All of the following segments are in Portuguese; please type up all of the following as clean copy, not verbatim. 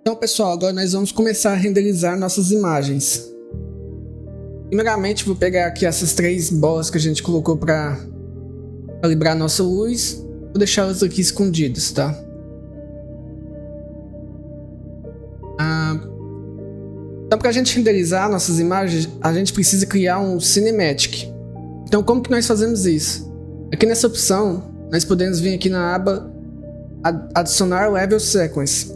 Então, pessoal, agora nós vamos começar a renderizar nossas imagens. Primeiramente, vou pegar aqui essas 3 bolas que a gente colocou para calibrar nossa luz. Vou deixá-las aqui escondidas, tá? Então, para a gente renderizar nossas imagens, a gente precisa criar um Cinematic. Então, como que nós fazemos isso? Aqui nessa opção, nós podemos vir aqui na aba Adicionar Level Sequence.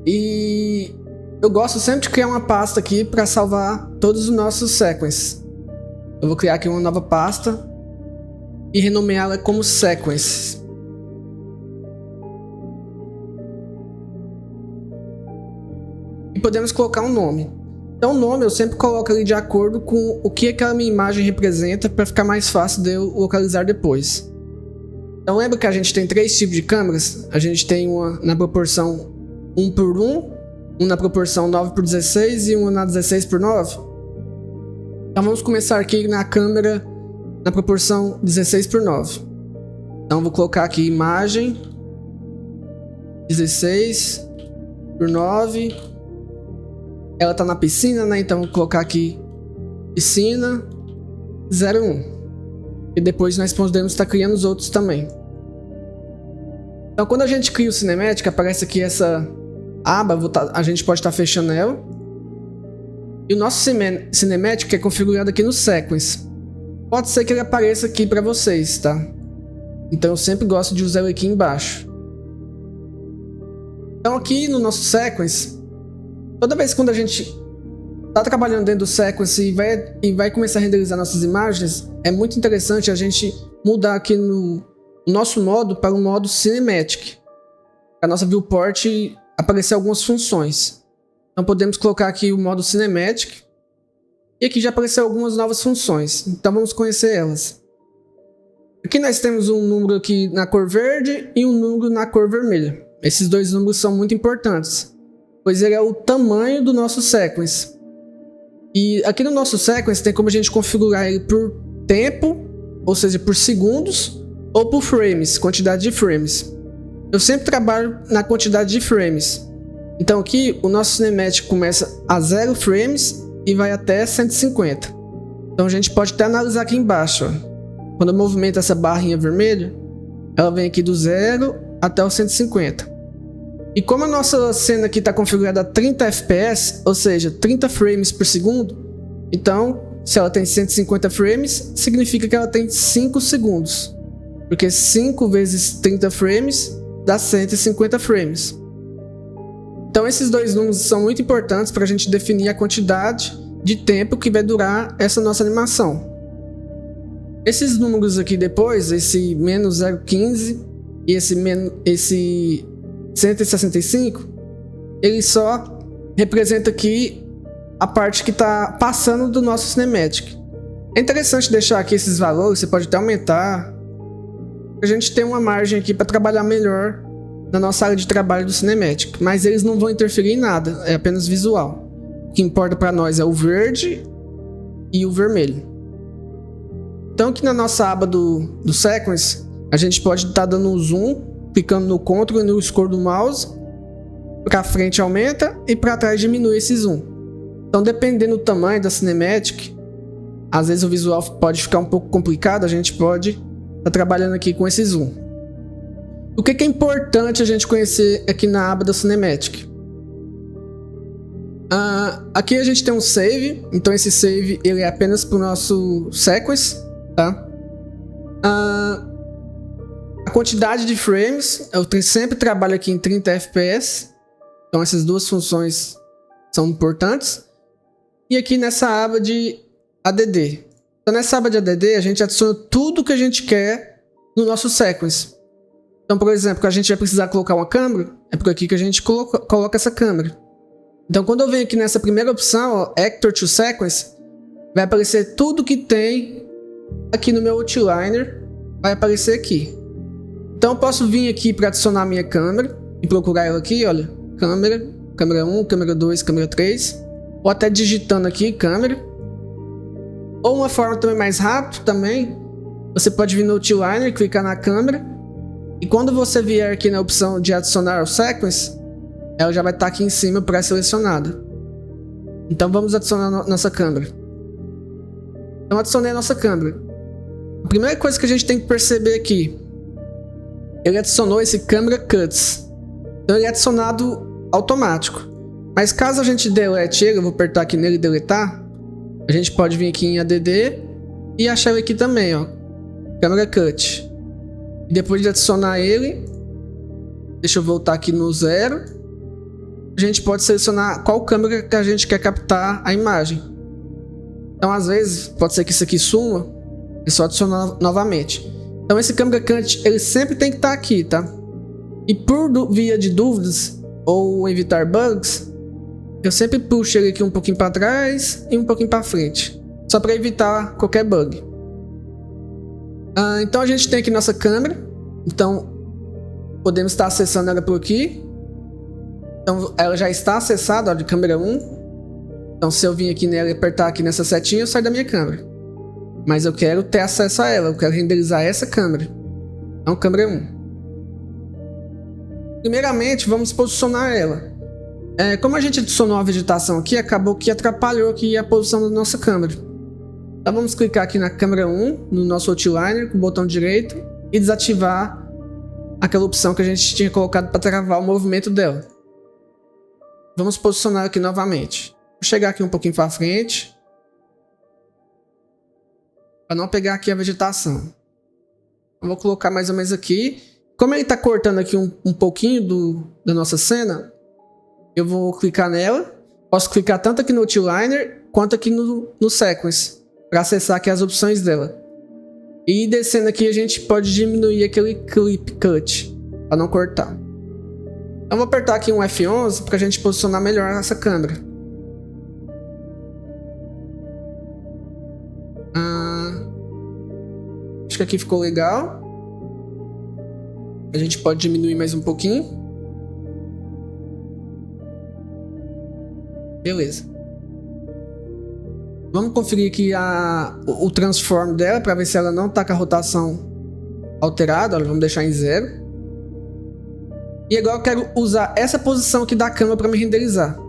E eu gosto sempre de criar uma pasta aqui para salvar todos os nossos sequences. Eu vou criar aqui uma nova pasta e renomeá-la como Sequence. E podemos colocar um nome. Então o nome eu sempre coloco ali de acordo com o que aquela minha imagem representa para ficar mais fácil de eu localizar depois. Então lembra que a gente tem 3 tipos de câmeras? A gente tem uma na proporção 1:1, um na proporção 9:16 e uma na 16:9. Então vamos começar aqui na câmera na proporção 16:9. Então vou colocar aqui imagem 16:9. Ela está na piscina, né? Então vou colocar aqui piscina 01. E depois nós podemos estar criando os outros também. Então quando a gente cria o Cinematic, aparece aqui essa aba, a gente pode estar fechando ela. E o nosso Cinematic é configurado aqui no Sequence. Pode ser que ele apareça aqui para vocês, tá? Então eu sempre gosto de usar ele aqui embaixo. Então aqui no nosso Sequence, toda vez quando a gente está trabalhando dentro do Sequence e vai começar a renderizar nossas imagens, é muito interessante a gente mudar aqui no nosso modo para o modo Cinematic. Para a nossa viewport aparecer algumas funções. Então podemos colocar aqui o modo Cinematic. E aqui já apareceu algumas novas funções. Então vamos conhecer elas. Aqui nós temos um número aqui na cor verde e um número na cor vermelha. Esses 2 números são muito importantes, pois ele é o tamanho do nosso Sequence. E aqui no nosso Sequence tem como a gente configurar ele por tempo, ou seja, por segundos, ou por frames, quantidade de frames. Eu sempre trabalho na quantidade de frames. Então aqui o nosso Cinematic começa a 0 frames e vai até 150. Então a gente pode até analisar aqui embaixo. Ó. Quando eu movimento essa barrinha vermelha, ela vem aqui do 0 até o 150. E como a nossa cena aqui está configurada a 30 fps, ou seja, 30 frames por segundo, então se ela tem 150 frames, significa que ela tem 5 segundos. Porque 5 vezes 30 frames dá 150 frames. Então esses 2 números são muito importantes para a gente definir a quantidade de tempo que vai durar essa nossa animação. Esses números aqui depois, esse menos 0,15 e esse 165, ele só representa aqui a parte que está passando do nosso Cinematic. É interessante deixar aqui esses valores, você pode até aumentar. A gente tem uma margem aqui para trabalhar melhor na nossa área de trabalho do Cinematic, mas eles não vão interferir em nada, é apenas visual. O que importa para nós é o verde e o vermelho. Então aqui na nossa aba do Sequence, a gente pode estar dando um zoom, clicando no Ctrl e no scroll do mouse, para frente aumenta e para trás diminui esse zoom. Então dependendo do tamanho da Cinematic, às vezes o visual pode ficar um pouco complicado, a gente pode estar trabalhando aqui com esse zoom. O que é importante a gente conhecer aqui na aba da Cinematic? Aqui a gente tem um save, então esse save ele é apenas para o nosso Sequence, tá? A quantidade de frames, eu sempre trabalho aqui em 30 fps, então essas 2 funções são importantes. E aqui nessa aba de ADD. Então nessa aba de ADD a gente adiciona tudo que a gente quer no nosso Sequence. Então, por exemplo, a gente vai precisar colocar uma câmera, é por aqui que a gente coloca essa câmera. Então, quando eu venho aqui nessa primeira opção, ó, Actor to Sequence, vai aparecer tudo que tem aqui no meu Outliner, vai aparecer aqui. Então, eu posso vir aqui para adicionar a minha câmera e procurar ela aqui, olha, câmera 1, câmera 2, câmera 3, ou até digitando aqui, câmera. Ou uma forma também mais rápida também, você pode vir no Outliner, clicar na câmera. E quando você vier aqui na opção de adicionar o Sequence, ela já vai estar aqui em cima pré-selecionada. Então vamos adicionar nossa câmera. Então adicionei a nossa câmera. A primeira coisa que a gente tem que perceber aqui, ele adicionou esse Camera Cuts. Então ele é adicionado automático. Mas caso a gente delete ele, eu vou apertar aqui nele e deletar, a gente pode vir aqui em ADD e achar ele aqui também, ó, Camera Cut. E depois de adicionar ele, deixa eu voltar aqui no 0, a gente pode selecionar qual câmera que a gente quer captar a imagem. Então às vezes pode ser que isso aqui suma, é só adicionar novamente. Então esse Camera Cut ele sempre tem que estar aqui, tá? E por via de dúvidas ou evitar bugs, eu sempre puxo ele aqui um pouquinho para trás e um pouquinho para frente, só para evitar qualquer bug. Então a gente tem aqui nossa câmera, então podemos estar acessando ela por aqui. Então ela já está acessada, ó, de câmera 1. Então se eu vir aqui nela e apertar aqui nessa setinha, eu saio da minha câmera. Mas eu quero ter acesso a ela, eu quero renderizar essa câmera. Então câmera 1. Primeiramente vamos posicionar ela. Como a gente adicionou a vegetação aqui, acabou que atrapalhou aqui a posição da nossa câmera. Então vamos clicar aqui na câmera 1, no nosso outliner, com o botão direito, e desativar aquela opção que a gente tinha colocado para travar o movimento dela. Vamos posicionar aqui novamente. Vou chegar aqui um pouquinho para frente, para não pegar aqui a vegetação. Eu vou colocar mais ou menos aqui. Como ele está cortando aqui um pouquinho da nossa cena, eu vou clicar nela. Posso clicar tanto aqui no outliner quanto aqui no sequence, para acessar aqui as opções dela. E descendo aqui a gente pode diminuir aquele clip cut, para não cortar. Então vou apertar aqui um F11 para a gente posicionar melhor essa câmera. Acho que aqui ficou legal. A gente pode diminuir mais um pouquinho. Beleza. Vamos conferir aqui o transform dela para ver se ela não está com a rotação alterada. Olha, vamos deixar em 0. E agora eu quero usar essa posição aqui da câmera para me renderizar.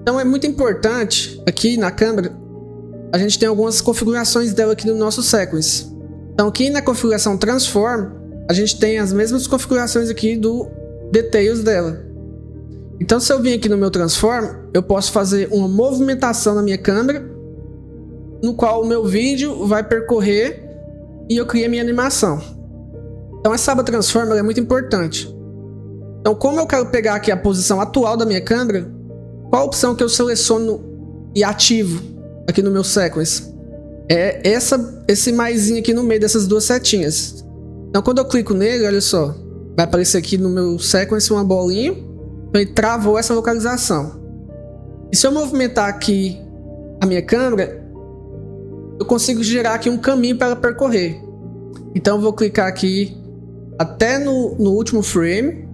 Então é muito importante aqui na câmera, a gente tem algumas configurações dela aqui no nosso sequence. Então aqui na configuração transform, a gente tem as mesmas configurações aqui do details dela. Então se eu vir aqui no meu transform, eu posso fazer uma movimentação na minha câmera, no qual o meu vídeo vai percorrer e eu criei a minha animação. Então essa aba transform é muito importante. Então como eu quero pegar aqui a posição atual da minha câmera, qual a opção que eu seleciono e ativo aqui no meu sequence? É esse maisinho aqui no meio dessas duas setinhas. Então quando eu clico nele, olha só, vai aparecer aqui no meu sequence uma bolinha. Então ele travou essa localização. E se eu movimentar aqui a minha câmera, eu consigo gerar aqui um caminho para ela percorrer. Então eu vou clicar aqui até no último frame.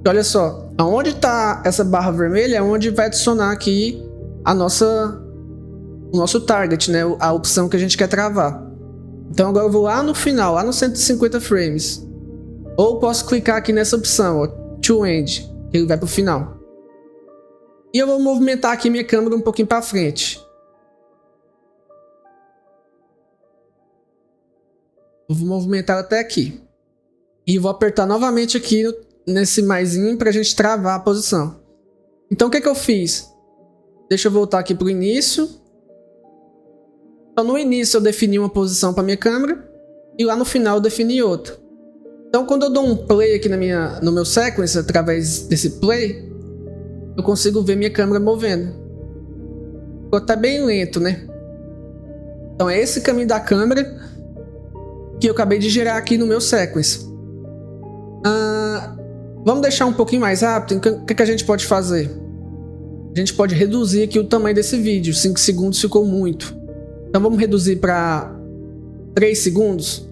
E olha só, aonde está essa barra vermelha é onde vai adicionar aqui o nosso target, né? A opção que a gente quer travar. Então agora eu vou lá no final, lá nos 150 frames. Ou posso clicar aqui nessa opção, ó, to end, que ele vai para o final. E eu vou movimentar aqui minha câmera um pouquinho para frente. Eu vou movimentar até aqui. E vou apertar novamente aqui nesse maisinho para a gente travar a posição. Então o que eu fiz? Deixa eu voltar aqui para o início. Então no início eu defini uma posição para minha câmera. E lá no final eu defini outra. Então quando eu dou um play aqui no meu sequence, através desse play, eu consigo ver minha câmera movendo. Ficou até bem lento, né? Então é esse caminho da câmera que eu acabei de gerar aqui no meu sequence. Vamos deixar um pouquinho mais rápido. O que a gente pode fazer? A gente pode reduzir aqui o tamanho desse vídeo. 5 segundos ficou muito. Então vamos reduzir para 3 segundos.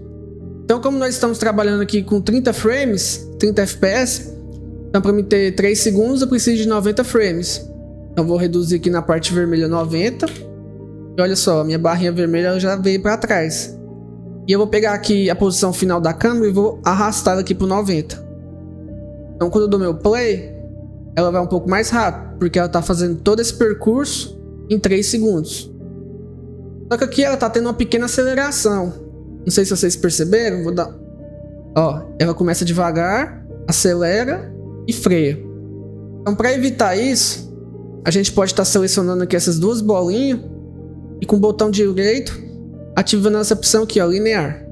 Então como nós estamos trabalhando aqui com 30 frames, 30 fps, então para mim ter 3 segundos eu preciso de 90 frames. Então vou reduzir aqui na parte vermelha 90. E olha só, a minha barrinha vermelha já veio para trás. E eu vou pegar aqui a posição final da câmera e vou arrastar ela aqui para 90. Então quando eu dou meu play, ela vai um pouco mais rápido, porque ela tá fazendo todo esse percurso em 3 segundos. Só que aqui ela tá tendo uma pequena aceleração. Não sei se vocês perceberam, vou dar... Ó, ela começa devagar, acelera e freia. Então, para evitar isso, a gente pode estar selecionando aqui essas duas bolinhas e com o botão direito ativando essa opção aqui, ó, linear.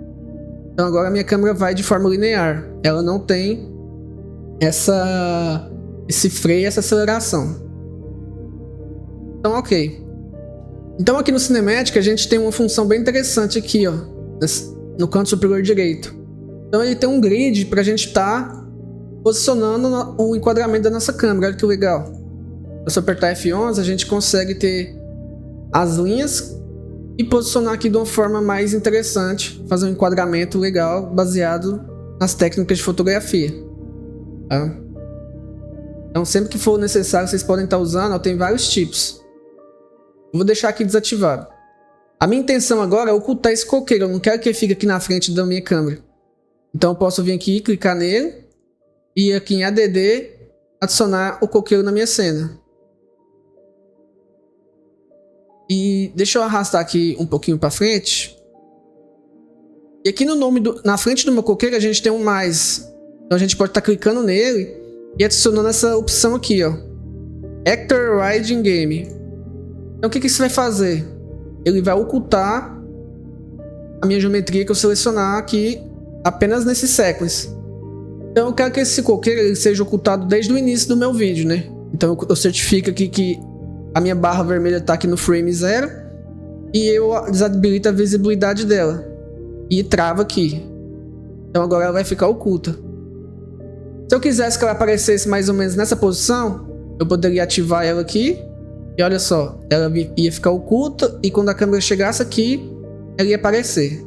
Então agora a minha câmera vai de forma linear. Ela não tem esse freio, essa aceleração. Então, ok. Então aqui no Cinematic a gente tem uma função bem interessante aqui, ó, no canto superior direito. Então ele tem um grid para a gente estar posicionando o enquadramento da nossa câmera. Olha que legal. Se eu apertar F11 a gente consegue ter as linhas e posicionar aqui de uma forma mais interessante, fazer um enquadramento legal baseado nas técnicas de fotografia, tá? Então sempre que for necessário vocês podem estar usando, ó, tem vários tipos. Eu vou deixar aqui desativado. A minha intenção agora é ocultar esse coqueiro, eu não quero que ele fique aqui na frente da minha câmera. Então eu posso vir aqui, clicar nele e aqui em ADD adicionar o coqueiro na minha cena. E deixa eu arrastar aqui um pouquinho para frente. E aqui no nome na frente do meu coqueiro a gente tem um mais. Então a gente pode estar clicando nele e adicionando essa opção aqui, ó, Actor Riding Game. Então o que isso vai fazer? Ele vai ocultar a minha geometria que eu selecionar aqui apenas nesse sequence. Então eu quero que esse coqueiro ele seja ocultado desde o início do meu vídeo, né? Então eu certifico aqui que a minha barra vermelha está aqui no frame 0 e eu desabilito a visibilidade dela e trava aqui. Então agora ela vai ficar oculta. Se eu quisesse que ela aparecesse mais ou menos nessa posição, eu poderia ativar ela aqui e olha só, ela ia ficar oculta e quando a câmera chegasse aqui, ela ia aparecer.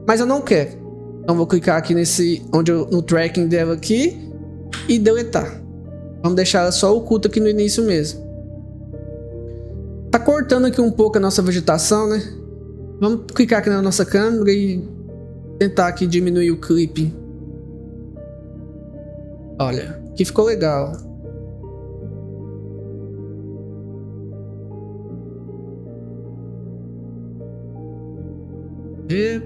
Mas eu não quero. Então vou clicar aqui no tracking dela aqui e deletar. Vamos deixar ela só oculta aqui no início mesmo. Tá cortando aqui um pouco a nossa vegetação, né? Vamos clicar aqui na nossa câmera e tentar aqui diminuir o clipping. Olha, aqui ficou legal. E...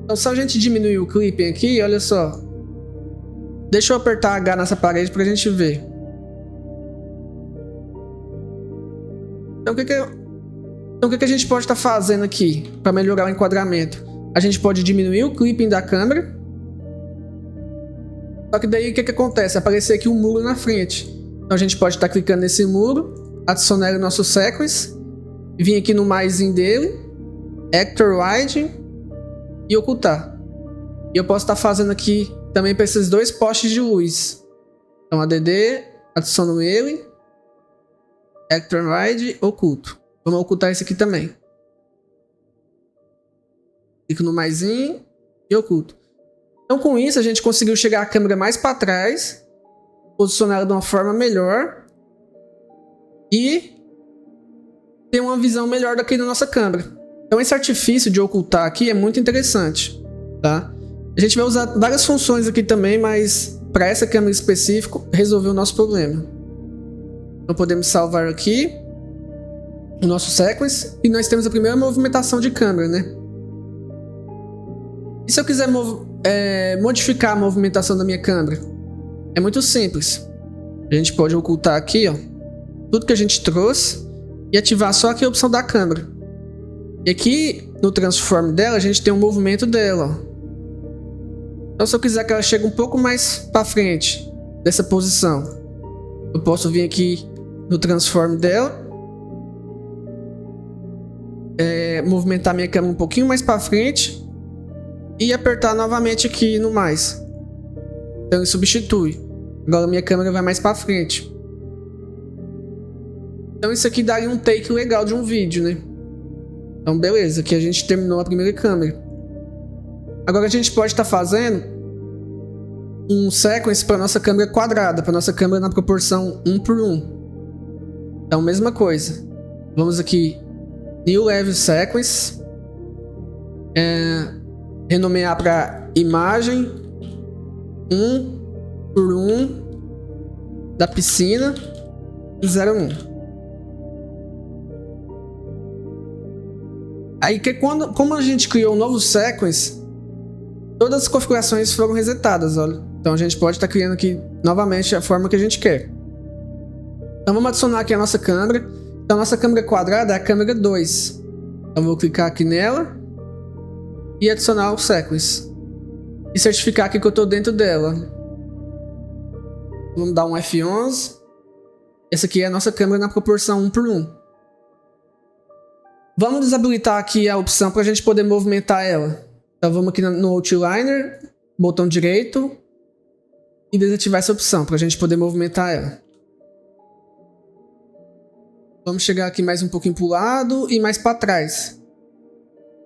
Então só a gente diminuir o clipping aqui, olha só. Deixa eu apertar H nessa parede pra gente ver. Então o que a gente pode estar fazendo aqui para melhorar o enquadramento? A gente pode diminuir o clipping da câmera. Só que daí o que acontece? Aparecer aqui um muro na frente. Então a gente pode estar clicando nesse muro, adicionar o nosso sequence, vir aqui no maisinho dele, Actor Wide e ocultar. E eu posso estar fazendo aqui também para esses dois postes de luz. Então ADD, adiciono ele, Actor Wide, oculto. Vamos ocultar esse aqui também. Clico no maisinho e oculto. Então com isso a gente conseguiu chegar a câmera mais para trás, posicionar ela de uma forma melhor e ter uma visão melhor daqui da nossa câmera. Então esse artifício de ocultar aqui é muito interessante, tá? A gente vai usar várias funções aqui também, mas para essa câmera específica resolveu o nosso problema. Então podemos salvar aqui o nosso sequence e nós temos a primeira movimentação de câmera, né? E se eu quiser modificar a movimentação da minha câmera? É muito simples. A gente pode ocultar aqui, ó, tudo que a gente trouxe e ativar só aqui a opção da câmera. E aqui no transform dela a gente tem um movimento dela, ó. Então se eu quiser que ela chegue um pouco mais para frente dessa posição, eu posso vir aqui no transform dela, movimentar minha câmera um pouquinho mais para frente e apertar novamente aqui no mais. Então ele substitui. Agora minha câmera vai mais para frente. Então isso aqui daria um take legal de um vídeo, né? Então beleza, aqui a gente terminou a primeira câmera. Agora a gente pode estar fazendo um sequence para nossa câmera quadrada, para nossa câmera na proporção 1:1. Então mesma coisa. Vamos aqui, New Level Sequence. renomear para imagem 1:1 da piscina 01. Aí como a gente criou um novo sequence, todas as configurações foram resetadas, olha. Então a gente pode estar criando aqui novamente a forma que a gente quer. Então vamos adicionar aqui a nossa câmera. Então a nossa câmera quadrada é a câmera 2. Então vou clicar aqui nela e adicionar o sequence. E certificar aqui que eu estou dentro dela. Vamos dar um F11. Essa aqui é a nossa câmera na proporção 1:1. Vamos desabilitar aqui a opção para a gente poder movimentar ela. Então vamos aqui no Outliner, botão direito, e desativar essa opção para a gente poder movimentar ela. Vamos chegar aqui mais um pouquinho para o lado e mais para trás.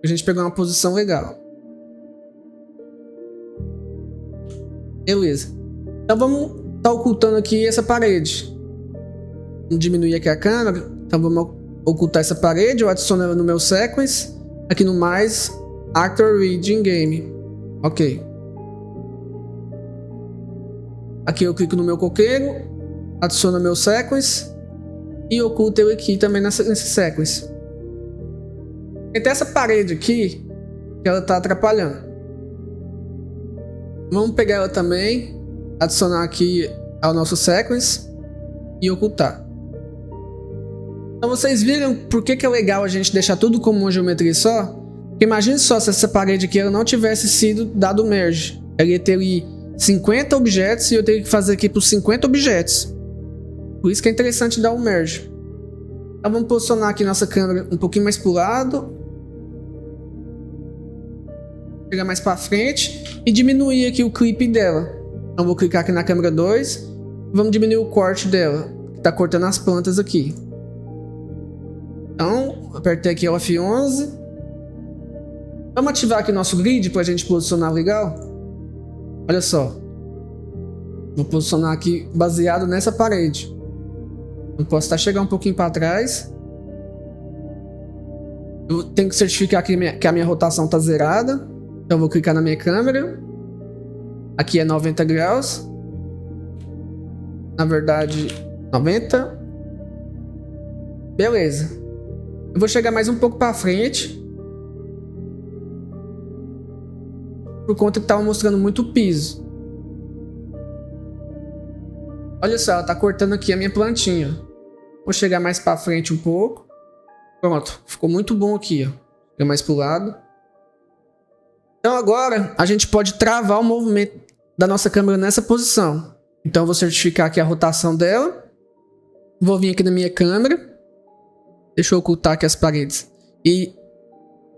A gente pegar uma posição legal. Beleza. Então vamos estar ocultando aqui essa parede. Vamos diminuir aqui a câmera. Então vamos ocultar essa parede. Eu adiciono ela no meu sequence. Aqui no mais, Actor Reading Game. Ok. Aqui eu clico no meu coqueiro. Adiciono meu sequence. E oculto ele aqui também nesse sequence. Tem essa parede aqui que ela está atrapalhando. Vamos pegar ela também, adicionar aqui ao nosso sequence e ocultar. Então vocês viram por que é legal a gente deixar tudo como uma geometria só? Porque imagine só se essa parede aqui ela não tivesse sido dado merge. Ela ia ter ali 50 objetos e eu teria que fazer aqui por 50 objetos. Por isso que é interessante dar um merge. Então vamos posicionar aqui nossa câmera um pouquinho mais para o lado. Chegar mais para frente e diminuir aqui o clipe dela. Então vou clicar aqui na câmera 2. Vamos diminuir o corte dela, que está cortando as plantas aqui. Então apertei aqui o F11. Vamos ativar aqui nosso grid para a gente posicionar legal. Olha só. Vou posicionar aqui baseado nessa parede. Eu posso estar chegando um pouquinho para trás. Eu tenho que certificar que a minha rotação está zerada. Então vou clicar na minha câmera. Aqui é 90 graus. Na verdade, 90. Beleza. Eu vou chegar mais um pouco para frente. Por conta que estava mostrando muito piso. Olha só, ela está cortando aqui a minha plantinha. Vou chegar mais para frente um pouco. Pronto, ficou muito bom aqui, ó. Chega mais para o lado. Então agora a gente pode travar o movimento da nossa câmera nessa posição. Então eu vou certificar aqui a rotação dela. Vou vir aqui na minha câmera. Deixa eu ocultar aqui as paredes. E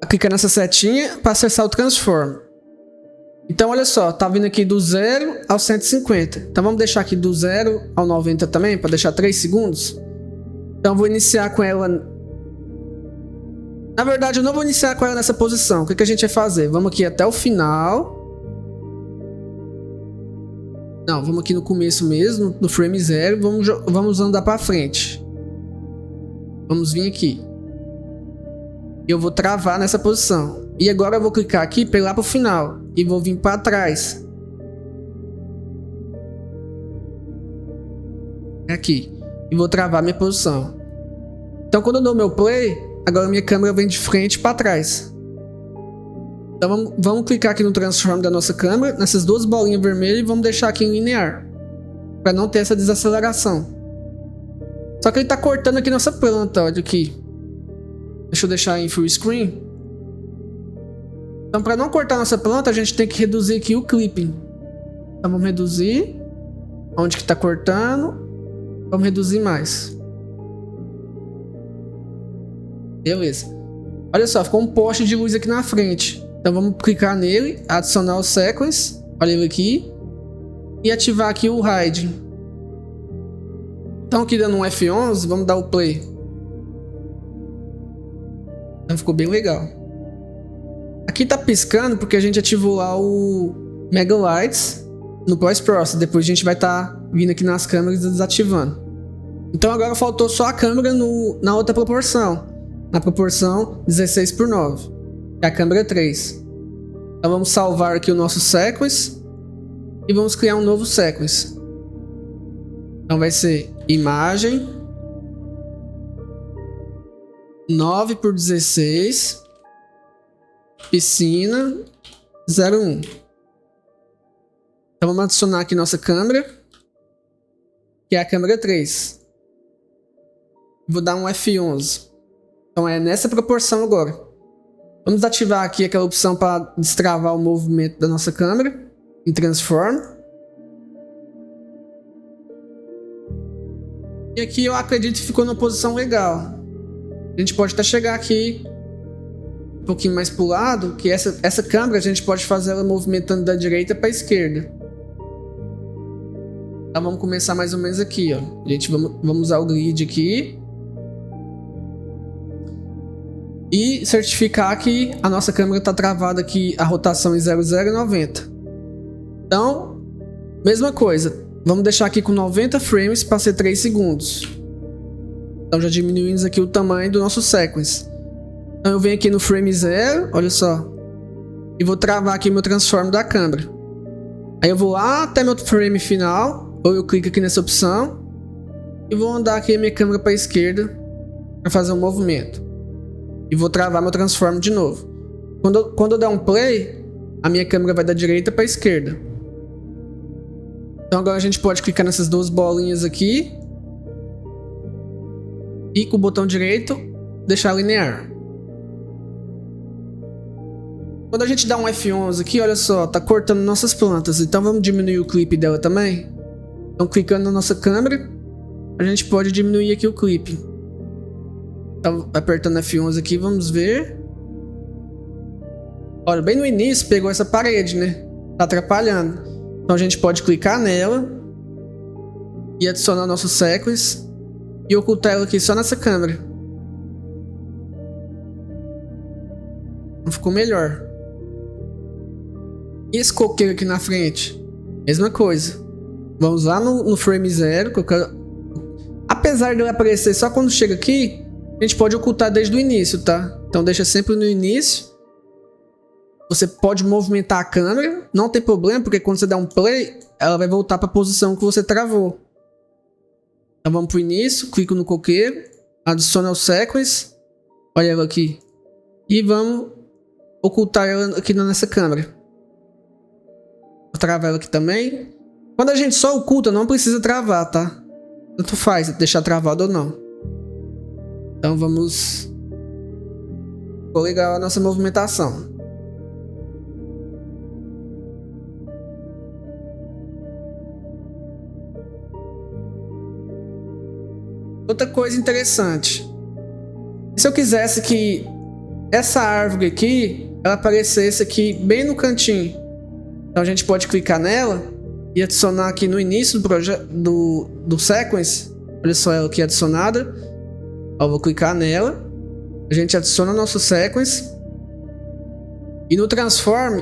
clicar nessa setinha para acessar o Transform. Então olha só, tá vindo aqui do 0 ao 150. Então vamos deixar aqui do 0 ao 90 também, para deixar 3 segundos. Então eu vou iniciar com ela. Na verdade eu não vou iniciar com ela nessa posição. O que a gente vai fazer? Vamos aqui até o final. Não, vamos aqui no começo mesmo, no frame 0. Vamos andar para frente. Vamos vir aqui. Eu vou travar nessa posição. E agora eu vou clicar aqui para ir lá para o final. E vou vir para trás. Aqui. E vou travar minha posição. Então quando eu dou meu play, agora minha câmera vem de frente para trás. Então vamos clicar aqui no Transform da nossa câmera, nessas duas bolinhas vermelhas, e vamos deixar aqui em linear. Para não ter essa desaceleração. Só que ele está cortando aqui nossa planta, olha aqui. Deixa eu deixar em full screen. Então para não cortar nossa planta, a gente tem que reduzir aqui o clipping. Então vamos reduzir. Onde que está cortando. Vamos reduzir mais. Beleza. Olha só, ficou um poste de luz aqui na frente. Então vamos clicar nele, adicionar o sequence. Olha ele aqui. E ativar aqui o hide. Então aqui dando um F11, vamos dar o play. Então ficou bem legal. Aqui tá piscando porque a gente ativou lá o Mega Lights no Post-Process. Depois a gente vai estar vindo aqui nas câmeras e desativando. Então agora faltou só a câmera na outra proporção. Na proporção 16:9. que é a câmera 3. Então vamos salvar aqui o nosso sequence e vamos criar um novo sequence. Então vai ser imagem 9x16 piscina 01. Então vamos adicionar aqui nossa câmera, que é a câmera 3. Vou dar um F11. Então é nessa proporção agora. Vamos ativar aqui aquela opção para destravar o movimento da nossa câmera em Transform. E aqui eu acredito que ficou numa posição legal. A gente pode até chegar aqui um pouquinho mais para o lado, que essa câmera a gente pode fazer ela movimentando da direita para a esquerda. Então vamos começar mais ou menos aqui, ó. Vamos usar o grid aqui. E certificar que a nossa câmera está travada aqui, a rotação em 0090. Então, mesma coisa. Vamos deixar aqui com 90 frames para ser 3 segundos. Então já diminuímos aqui o tamanho do nosso sequence. Então eu venho aqui no frame 0, olha só. E vou travar aqui meu transform da câmera. Aí eu vou lá até meu frame final, ou eu clico aqui nessa opção. E vou andar aqui a minha câmera para a esquerda para fazer um movimento. E vou travar meu transform de novo. Quando eu der um play, a minha câmera vai da direita para a esquerda. Então agora a gente pode clicar nessas duas bolinhas aqui. E com o botão direito, deixar linear. Quando a gente dá um F11 aqui, olha só, tá cortando nossas plantas. Então vamos diminuir o clipe dela também. Então clicando na nossa câmera, a gente pode diminuir aqui o clipe. Então apertando F11 aqui, vamos ver. Olha, bem no início pegou essa parede, né? Tá atrapalhando. Então a gente pode clicar nela e adicionar nosso sequence e ocultar ela aqui só nessa câmera. Não ficou melhor. E esse coqueiro aqui na frente? Mesma coisa. Vamos lá no frame 0. Apesar de ele aparecer só quando chega aqui, a gente pode ocultar desde o início, tá? Então deixa sempre no início. Você pode movimentar a câmera, não tem problema, porque quando você dá um play, ela vai voltar para a posição que você travou. Então vamos para o início, clico no coqueiro, adiciona o sequence, olha ela aqui, e vamos ocultar ela aqui nessa câmera. Vou travar ela aqui também. Quando a gente só oculta, não precisa travar, tá? Tanto faz deixar travado ou não. Então vamos... Ficou legal a nossa movimentação. Outra coisa interessante. Se eu quisesse que essa árvore aqui, ela aparecesse aqui bem no cantinho. Então a gente pode clicar nela e adicionar aqui no início do sequence. Olha só ela aqui adicionada. Ó, vou clicar nela. A gente adiciona nosso sequence. E no transform,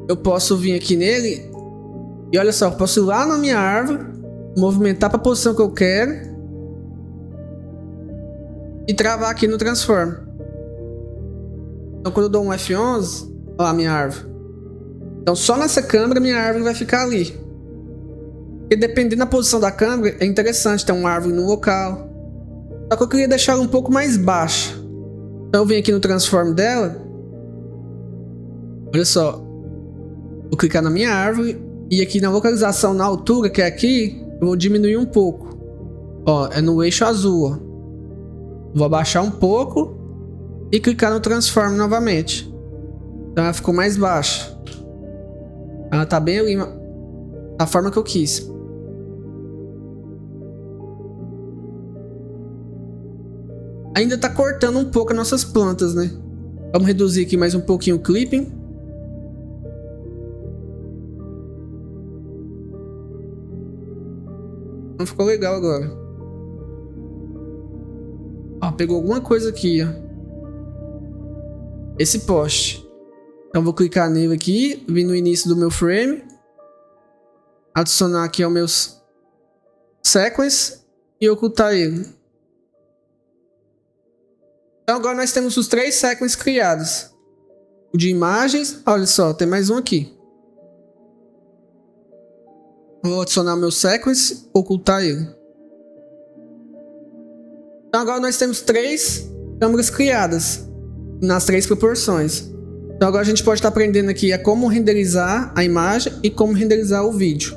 eu posso vir aqui nele. E olha só, eu posso ir lá na minha árvore, movimentar para a posição que eu quero e travar aqui no transform. Então quando eu dou um F11, olha lá a minha árvore. Então só nessa câmera minha árvore vai ficar ali. E dependendo da posição da câmera, é interessante ter uma árvore no local. Só que eu queria deixar ela um pouco mais baixa. Então eu venho aqui no transform dela. Olha só. Vou clicar na minha árvore. E aqui na localização, na altura que é aqui, eu vou diminuir um pouco. Ó, é no eixo azul, ó. Vou abaixar um pouco e clicar no transform novamente. Então ela ficou mais baixa. Ela tá bem ali, da forma que eu quis. Ainda tá cortando um pouco as nossas plantas, né? Vamos reduzir aqui mais um pouquinho o clipping. Não ficou legal agora. Ó, pegou alguma coisa aqui, ó. Esse poste. Então vou clicar nele aqui, vir no início do meu frame, adicionar aqui ao meu sequence e ocultar ele. Então agora nós temos os 3 sequences criados. O de imagens, olha só, tem mais um aqui. Vou adicionar meu sequence, ocultar ele. Então agora nós temos 3 câmeras criadas, nas 3 proporções. Então agora a gente pode estar aprendendo aqui a como renderizar a imagem e como renderizar o vídeo.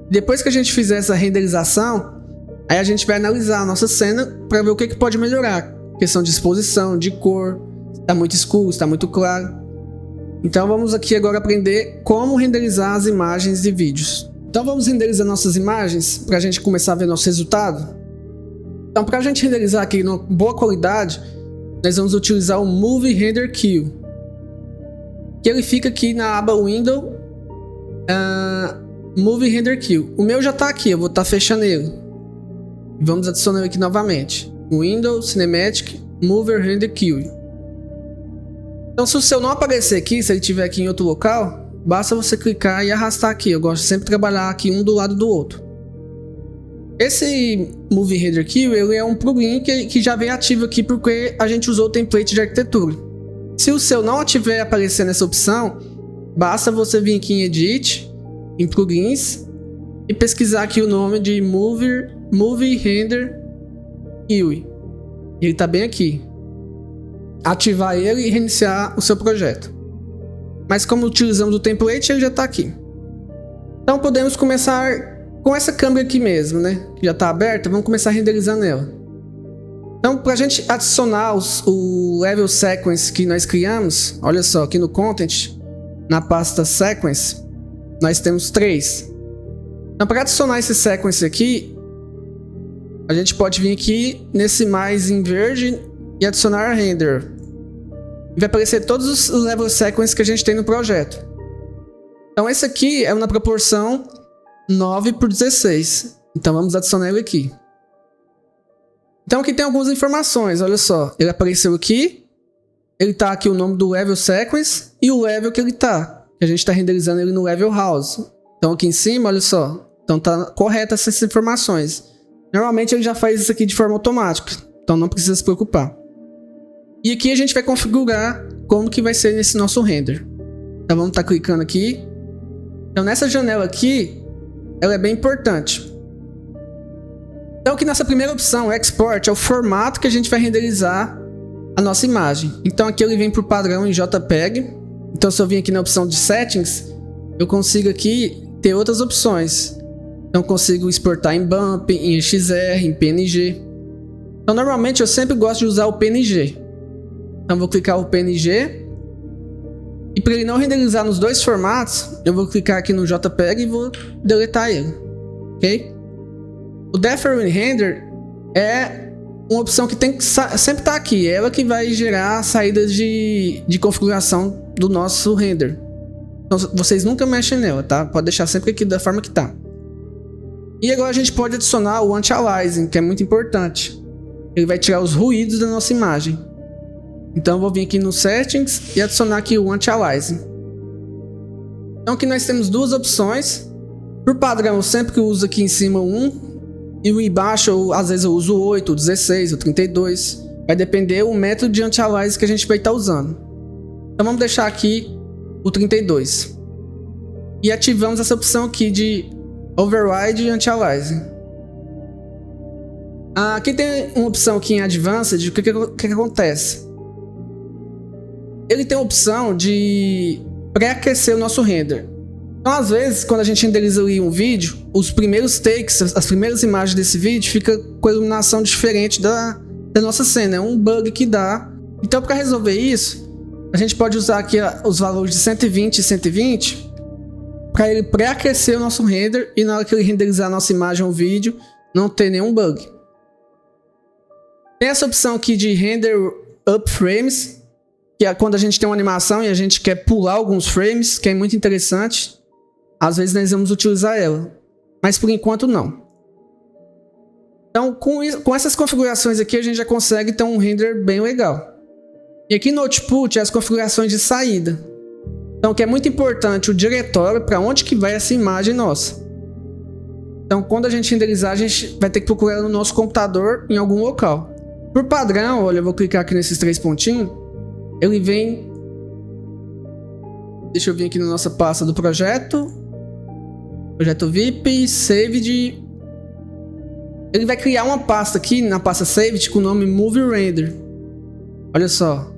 Depois que a gente fizer essa renderização, aí a gente vai analisar a nossa cena para ver o que pode melhorar. Questão de exposição, de cor, se está muito escuro, se está muito claro. Então vamos aqui agora aprender como renderizar as imagens de vídeos. Então vamos renderizar nossas imagens para a gente começar a ver nosso resultado. Então para a gente renderizar aqui em boa qualidade, nós vamos utilizar o Movie Render Queue, que ele fica aqui na aba Window, Movie Render Queue. O meu já está aqui, eu vou estar fechando ele. Vamos adicionar ele aqui novamente. Window, Cinematic, Movie Render Queue. Então se o seu não aparecer aqui, se ele estiver aqui em outro local, basta você clicar e arrastar aqui. Eu gosto sempre de trabalhar aqui um do lado do outro. Esse Movie Render Queue, ele é um plugin que já vem ativo aqui porque a gente usou o template de arquitetura. Se o seu não estiver aparecendo essa opção, basta você vir aqui em Edit, em Plugins, e pesquisar aqui o nome de Movie Render Queue. Ele está bem aqui. Ativar ele e reiniciar o seu projeto. Mas como utilizamos o template, ele já está aqui. Então podemos começar com essa câmera aqui mesmo, né? Que já está aberta, vamos começar renderizando ela. Então, para a gente adicionar o level sequence que nós criamos, olha só, aqui no Content, na pasta Sequence, nós temos 3. Então, para adicionar esse sequence aqui, a gente pode vir aqui nesse mais em verde e adicionar render. Vai aparecer todos os level sequence que a gente tem no projeto. Então, esse aqui é na proporção 9:16. Então vamos adicionar ele aqui. Então aqui tem algumas informações, olha só. Ele apareceu aqui. Ele está aqui o nome do level sequence e o level que ele está. A gente está renderizando ele no level house. Então aqui em cima, olha só. Então tá correta essas informações. Normalmente ele já faz isso aqui de forma automática. Então não precisa se preocupar. E aqui a gente vai configurar como que vai ser nesse nosso render. Então vamos estar clicando aqui. Então nessa janela aqui, ela é bem importante. Então aqui nessa primeira opção, Export, é o formato que a gente vai renderizar a nossa imagem. Então aqui ele vem por padrão em JPEG. Então se eu vim aqui na opção de Settings, eu consigo aqui ter outras opções. Então eu consigo exportar em BUMP, em XR, em PNG. Então normalmente eu sempre gosto de usar o PNG. Então vou clicar o PNG. E para ele não renderizar nos 2 formatos, eu vou clicar aqui no JPEG e vou deletar ele, ok? O Deferring Render é uma opção que tem que sempre estar aqui, é ela que vai gerar saídas de configuração do nosso render. Então vocês nunca mexem nela, tá? Pode deixar sempre aqui da forma que está. E agora a gente pode adicionar o Anti-Aliasing, que é muito importante. Ele vai tirar os ruídos da nossa imagem. Então eu vou vir aqui no Settings e adicionar aqui o Anti-Aliasing. Então aqui nós temos 2 opções. Por padrão, eu sempre uso aqui em cima 1. E embaixo, às vezes eu uso o 8, o 16, o 32. Vai depender do método de Anti-Aliasing que a gente vai estar usando. Então vamos deixar aqui o 32. E ativamos essa opção aqui de Override Anti-Aliasing. Aqui tem uma opção aqui em Advanced, o que acontece? Ele tem a opção de pré-aquecer o nosso render. Então, às vezes, quando a gente renderiza ali um vídeo, os primeiros takes, as primeiras imagens desse vídeo, fica com a iluminação diferente da nossa cena. É um bug que dá. Então, para resolver isso, a gente pode usar aqui os valores de 120 e 120 para ele pré-aquecer o nosso render e na hora que ele renderizar a nossa imagem ou vídeo, não ter nenhum bug. Tem essa opção aqui de Render Up Frames, que é quando a gente tem uma animação e a gente quer pular alguns frames, que é muito interessante. Às vezes nós vamos utilizar ela, mas por enquanto não. Então com essas configurações aqui a gente já consegue ter um render bem legal. E aqui no Output as configurações de saída. Então que é muito importante o diretório para onde que vai essa imagem nossa. Então quando a gente renderizar a gente vai ter que procurar no nosso computador em algum local. Por padrão, olha, eu vou clicar aqui nesses 3 pontinhos. Ele vem... Deixa eu vir aqui na nossa pasta do projeto. Projeto VIP, Saved. Ele vai criar uma pasta aqui, na pasta Saved, com o nome Movie Render. Olha só.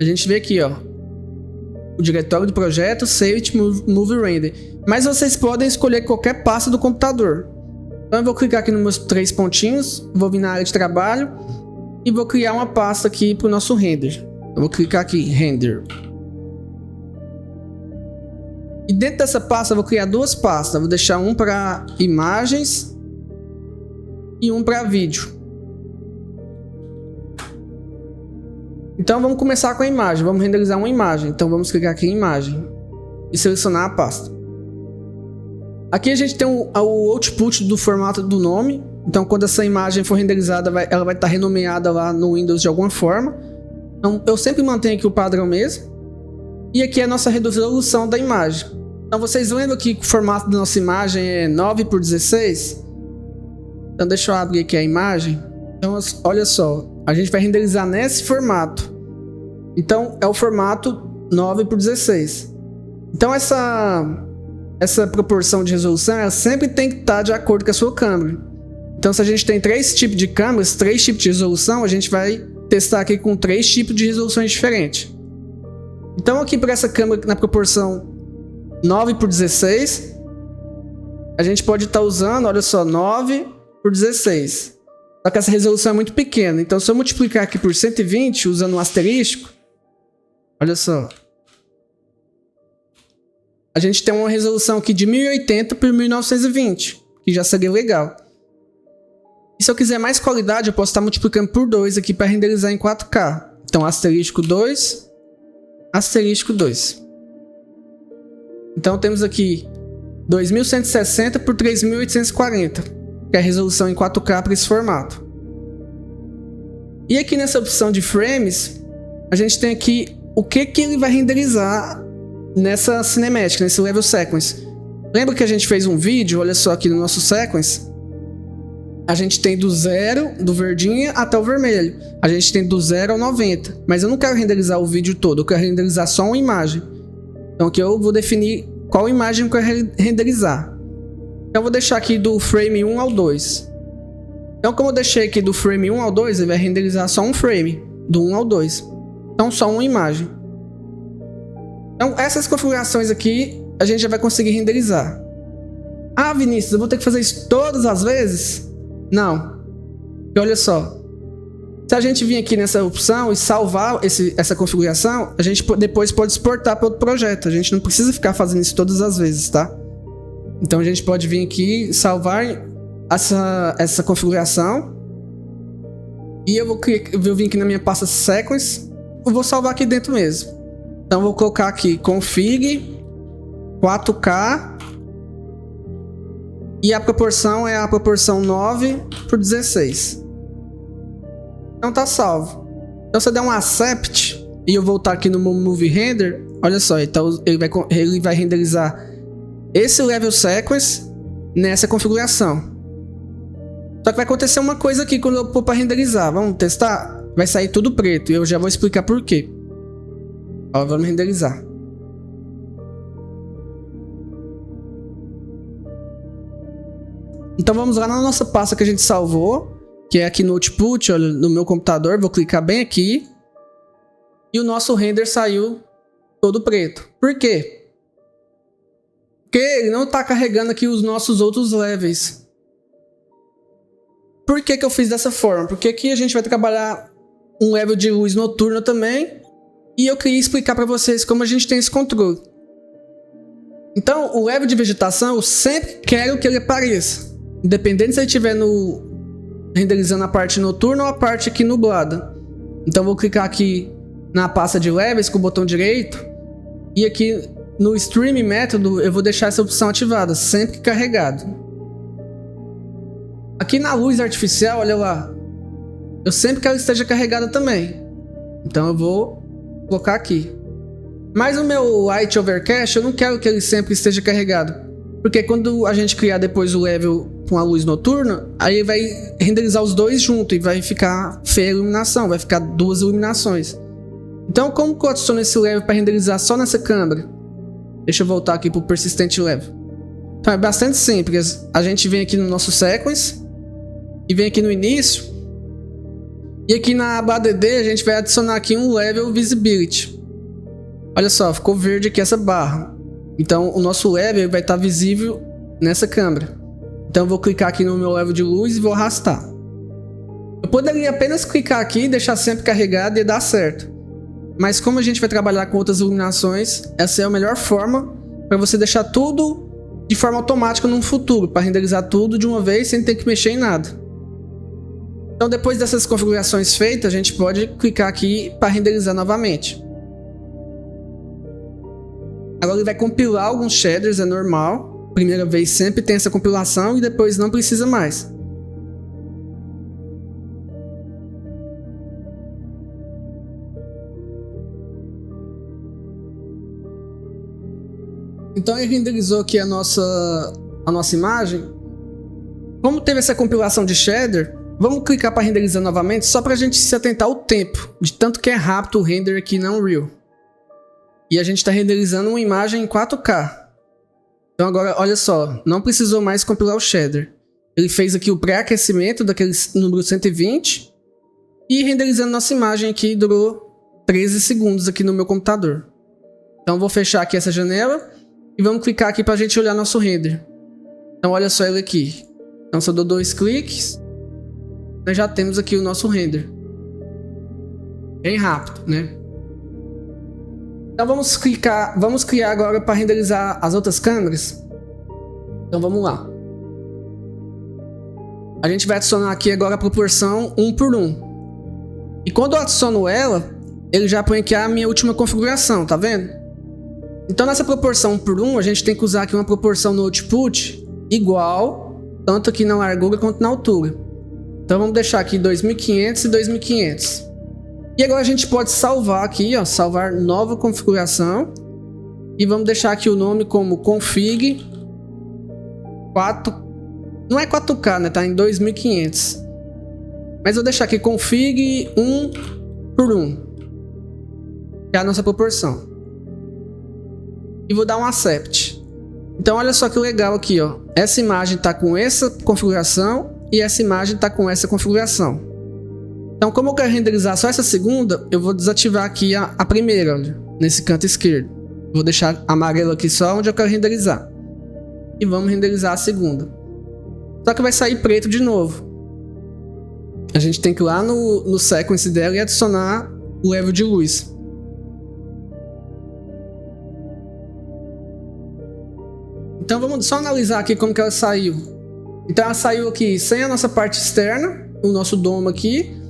A gente vê aqui, ó. O diretório do projeto, Saved Movie Render. Mas vocês podem escolher qualquer pasta do computador. Então eu vou clicar aqui nos meus 3 pontinhos. Vou vir na área de trabalho. E vou criar uma pasta aqui para o nosso render. Eu vou clicar aqui, Render. E dentro dessa pasta eu vou criar 2 pastas. Eu vou deixar um para imagens e um para vídeo. Então vamos começar com a imagem. Vamos renderizar uma imagem. Então vamos clicar aqui em imagem e selecionar a pasta. Aqui a gente tem o output do formato do nome. Então quando essa imagem for renderizada, ela vai estar renomeada lá no Windows de alguma forma. Então eu sempre mantenho aqui o padrão mesmo. E aqui é a nossa resolução da imagem. Então vocês lembram que o formato da nossa imagem é 9:16? Então deixa eu abrir aqui a imagem. Então olha só, a gente vai renderizar nesse formato. Então é o formato 9:16. Então essa proporção de resolução ela sempre tem que estar de acordo com a sua câmera. Então se a gente tem 3 tipos de câmeras, 3 tipos de resolução, a gente vai testar aqui com 3 tipos de resoluções diferentes. Então aqui para essa câmera na proporção 9:16, a gente pode estar usando, olha só, 9:16. Só que essa resolução é muito pequena. Então se eu multiplicar aqui por 120 usando um asterisco, olha só. A gente tem uma resolução aqui de 1080 por 1920, que já seria legal. E se eu quiser mais qualidade, eu posso estar multiplicando por 2 aqui para renderizar em 4K. Então asterisco 2, asterisco 2. Então temos aqui 2160 por 3840, que é a resolução em 4K para esse formato. E aqui nessa opção de frames, a gente tem aqui o que ele vai renderizar nessa cinemática, nesse level sequence. Lembra que a gente fez um vídeo, olha só aqui no nosso sequence. A gente tem do 0, do verdinho até o vermelho. A gente tem do 0 ao 90. Mas eu não quero renderizar o vídeo todo, eu quero renderizar só uma imagem. Então aqui eu vou definir qual imagem eu quero renderizar. Então eu vou deixar aqui do frame 1 ao 2. Então como eu deixei aqui do frame 1 ao 2, ele vai renderizar só um frame, do 1 ao 2. Então só uma imagem. Então essas configurações aqui a gente já vai conseguir renderizar. Ah, Vinícius, eu vou ter que fazer isso todas as vezes? Não. E olha só. Se a gente vir aqui nessa opção e salvar essa configuração, a gente depois pode exportar para outro projeto. A gente não precisa ficar fazendo isso todas as vezes, tá? Então a gente pode vir aqui e salvar essa configuração. E eu vou vir aqui na minha pasta Sequence. Eu vou salvar aqui dentro mesmo. Então eu vou colocar aqui Config 4K. E a proporção é a proporção 9:16. Então tá salvo. Então se eu der um accept e eu voltar aqui no Movie Render, olha só, então ele vai renderizar esse level sequence nessa configuração. Só que vai acontecer uma coisa aqui quando eu pôr para renderizar. Vamos testar? Vai sair tudo preto e eu já vou explicar por quê. Ó, vamos renderizar. Então vamos lá na nossa pasta que a gente salvou, que é aqui no Output, olha, no meu computador. Vou clicar bem aqui. E o nosso render saiu todo preto. Por quê? Porque ele não está carregando aqui os nossos outros levels. Por que eu fiz dessa forma? Porque aqui a gente vai trabalhar um level de luz noturna também. E eu queria explicar para vocês como a gente tem esse controle. Então, o level de vegetação, eu sempre quero que ele apareça. Independente se ele estiver renderizando a parte noturna ou a parte aqui nublada. Então, eu vou clicar aqui na pasta de levels com o botão direito. E aqui no Stream método, eu vou deixar essa opção ativada, sempre carregado. Aqui na luz artificial, olha lá. Eu sempre quero que esteja carregada também. Então, eu vou colocar aqui. Mas o meu Light Overcast, eu não quero que ele sempre esteja carregado. Porque quando a gente criar depois o level com a luz noturna, aí vai renderizar os dois juntos e vai ficar feia a iluminação, vai ficar duas iluminações. Então, como que eu adiciono esse level para renderizar só nessa câmera? Deixa eu voltar aqui para o Persistent Level. Então, é bastante simples. A gente vem aqui no nosso Sequence e vem aqui no início. E aqui na aba ADD a gente vai adicionar aqui um Level Visibility. Olha só, ficou verde aqui essa barra. Então, o nosso level vai estar visível nessa câmera. Então eu vou clicar aqui no meu level de luz e vou arrastar. Eu poderia apenas clicar aqui e deixar sempre carregado e dar certo. Mas como a gente vai trabalhar com outras iluminações, essa é a melhor forma para você deixar tudo de forma automática no futuro, para renderizar tudo de uma vez sem ter que mexer em nada. Então depois dessas configurações feitas, a gente pode clicar aqui para renderizar novamente. Agora ele vai compilar alguns shaders, é normal. Primeira vez sempre tem essa compilação e depois não precisa mais. Então ele renderizou aqui a nossa imagem. Como teve essa compilação de shader, vamos clicar para renderizar novamente só para a gente se atentar ao tempo, de tanto que é rápido o render aqui na Unreal. E a gente está renderizando uma imagem em 4K. Então agora, olha só, não precisou mais compilar o shader. Ele fez aqui o pré-aquecimento daquele número 120 e renderizando nossa imagem aqui durou 13 segundos aqui no meu computador. Então vou fechar aqui essa janela e vamos clicar aqui para a gente olhar nosso render. Então olha só ele aqui. Então se eu dou 2 cliques, nós já temos aqui o nosso render. Bem rápido, né? Então vamos criar agora para renderizar as outras câmeras. Então vamos lá. A gente vai adicionar aqui agora a proporção 1:1. E quando eu adiciono ela, ele já põe aqui a minha última configuração, tá vendo? Então nessa proporção 1:1, a gente tem que usar aqui uma proporção no output igual, tanto aqui na largura quanto na altura. Então vamos deixar aqui 2500 e 2500. E agora a gente pode salvar aqui, ó, salvar nova configuração. E vamos deixar aqui o nome como config 4. Não é 4K, né? Tá em 2500. Mas eu vou deixar aqui config 1:1. Que é a nossa proporção. E vou dar um accept. Então olha só que legal aqui, ó. Essa imagem tá com essa configuração e essa imagem tá com essa configuração. Então, como eu quero renderizar só essa segunda, eu vou desativar aqui a primeira, olha, nesse canto esquerdo. Vou deixar amarelo aqui só onde eu quero renderizar. E vamos renderizar a segunda. Só que vai sair preto de novo. A gente tem que ir lá no sequence dela e adicionar o level de luz. Então vamos só analisar aqui como que ela saiu. Então ela saiu aqui sem a nossa parte externa, o nosso domo aqui.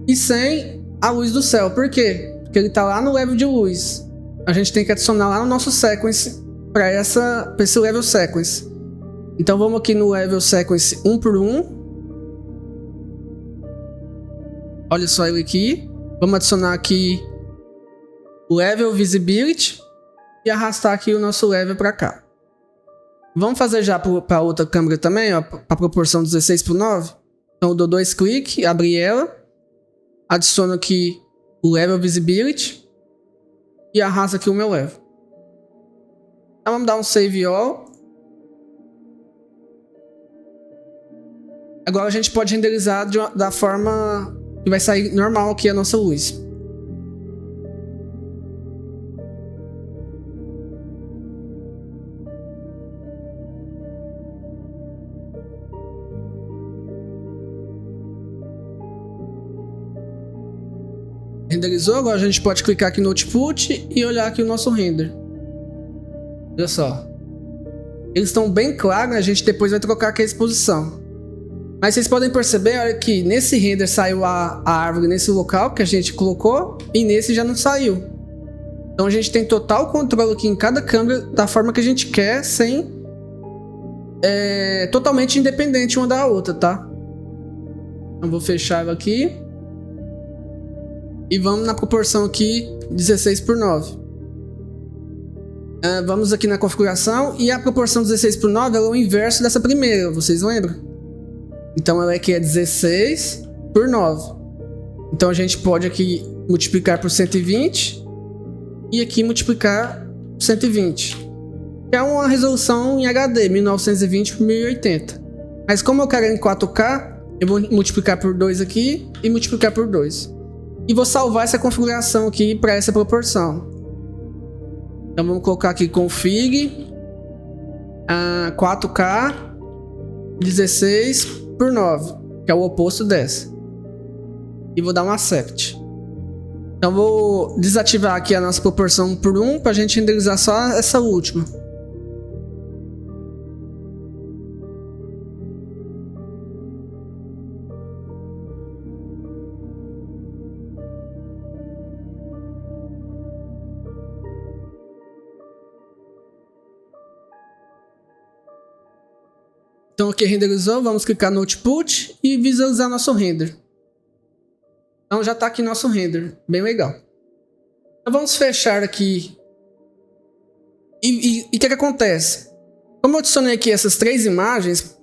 E sem a luz do céu. Por quê? Porque ele está lá no level de luz. A gente tem que adicionar lá no nosso sequence para esse level sequence. Então vamos aqui no level sequence 1:1. Olha só ele aqui. Vamos adicionar aqui o level visibility e arrastar aqui o nosso level para cá. Vamos fazer já para outra câmera também, ó, a proporção 16:9. Então eu dou 2 cliques, abri ela. Adiciono aqui o Level Visibility e arrasto aqui o meu level. Então vamos dar um Save All. Agora a gente pode renderizar da forma que vai sair normal aqui a nossa luz. Renderizou, agora a gente pode clicar aqui no output e olhar aqui o nosso render. Olha só. Eles estão bem claros, né? A gente depois vai trocar aqui a exposição. Mas vocês podem perceber, olha que nesse render saiu a árvore nesse local que a gente colocou e nesse já não saiu. Então a gente tem total controle aqui em cada câmera da forma que a gente quer, sem totalmente independente uma da outra, tá? Então vou fechar ela aqui. E vamos na proporção aqui 16:9. Vamos aqui na configuração e a proporção 16:9 ela é o inverso dessa primeira, vocês lembram? Então ela aqui é 16 por 9. Então a gente pode aqui multiplicar por 120 e aqui multiplicar por 120. É uma resolução em HD, 1920 por 1080. Mas como eu quero em 4K, eu vou multiplicar por 2 aqui e multiplicar por 2. E vou salvar essa configuração aqui para essa proporção. Então vamos colocar aqui config 4K 16 por 9, que é o oposto dessa. E vou dar um accept. Então vou desativar aqui a nossa proporção por 1 para a gente renderizar só essa última. Então aqui renderizou, vamos clicar no Output e visualizar nosso render. Então já está aqui nosso render, bem legal. Então vamos fechar aqui. E o que acontece? Como eu adicionei aqui essas 3 imagens,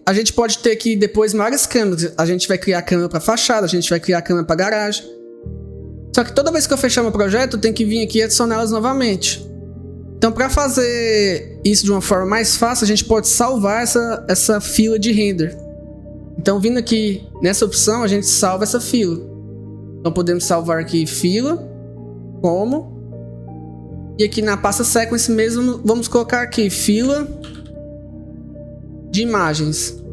a gente pode ter aqui depois várias câmeras. A gente vai criar câmera para fachada, a gente vai criar câmera para garagem. Só que toda vez que eu fechar meu projeto, eu tenho que vir aqui e adicioná-las novamente. Então, para fazer isso de uma forma mais fácil, a gente pode salvar essa fila de render. Então, vindo aqui nessa opção, a gente salva essa fila. Então, podemos salvar aqui fila, como. E aqui na pasta sequence mesmo, vamos colocar aqui fila de imagens.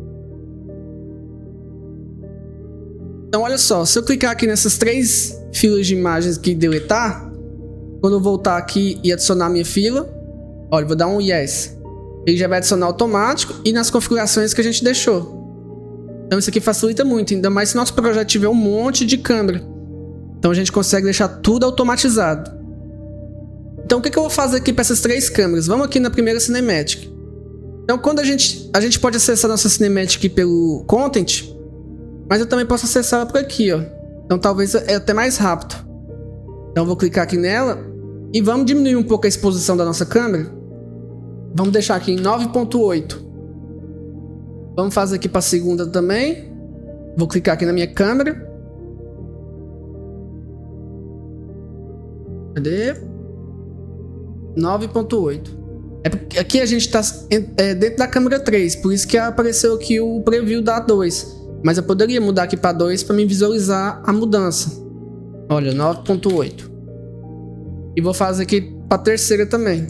Então, olha só, se eu clicar aqui nessas 3 filas de imagens aqui e deletar, quando eu voltar aqui e adicionar minha fila, olha, vou dar um yes. Ele já vai adicionar automático e nas configurações que a gente deixou. Então isso aqui facilita muito, ainda mais se nosso projeto tiver um monte de câmera. Então a gente consegue deixar tudo automatizado. Então o que eu vou fazer aqui para essas 3 câmeras? Vamos aqui na primeira Cinematic. Então quando a gente pode acessar nossa Cinematic aqui pelo Content, mas eu também posso acessar ela por aqui, ó. Então talvez é até mais rápido. Então eu vou clicar aqui nela e vamos diminuir um pouco a exposição da nossa câmera. Vamos deixar aqui em 9.8. Vamos fazer aqui para a segunda também. Vou clicar aqui na minha câmera. Cadê? 9.8. Aqui a gente está dentro da câmera 3, por isso que apareceu aqui o preview da 2. Mas eu poderia mudar aqui para 2 para me visualizar a mudança. Olha, 9.8. E vou fazer aqui para a terceira também.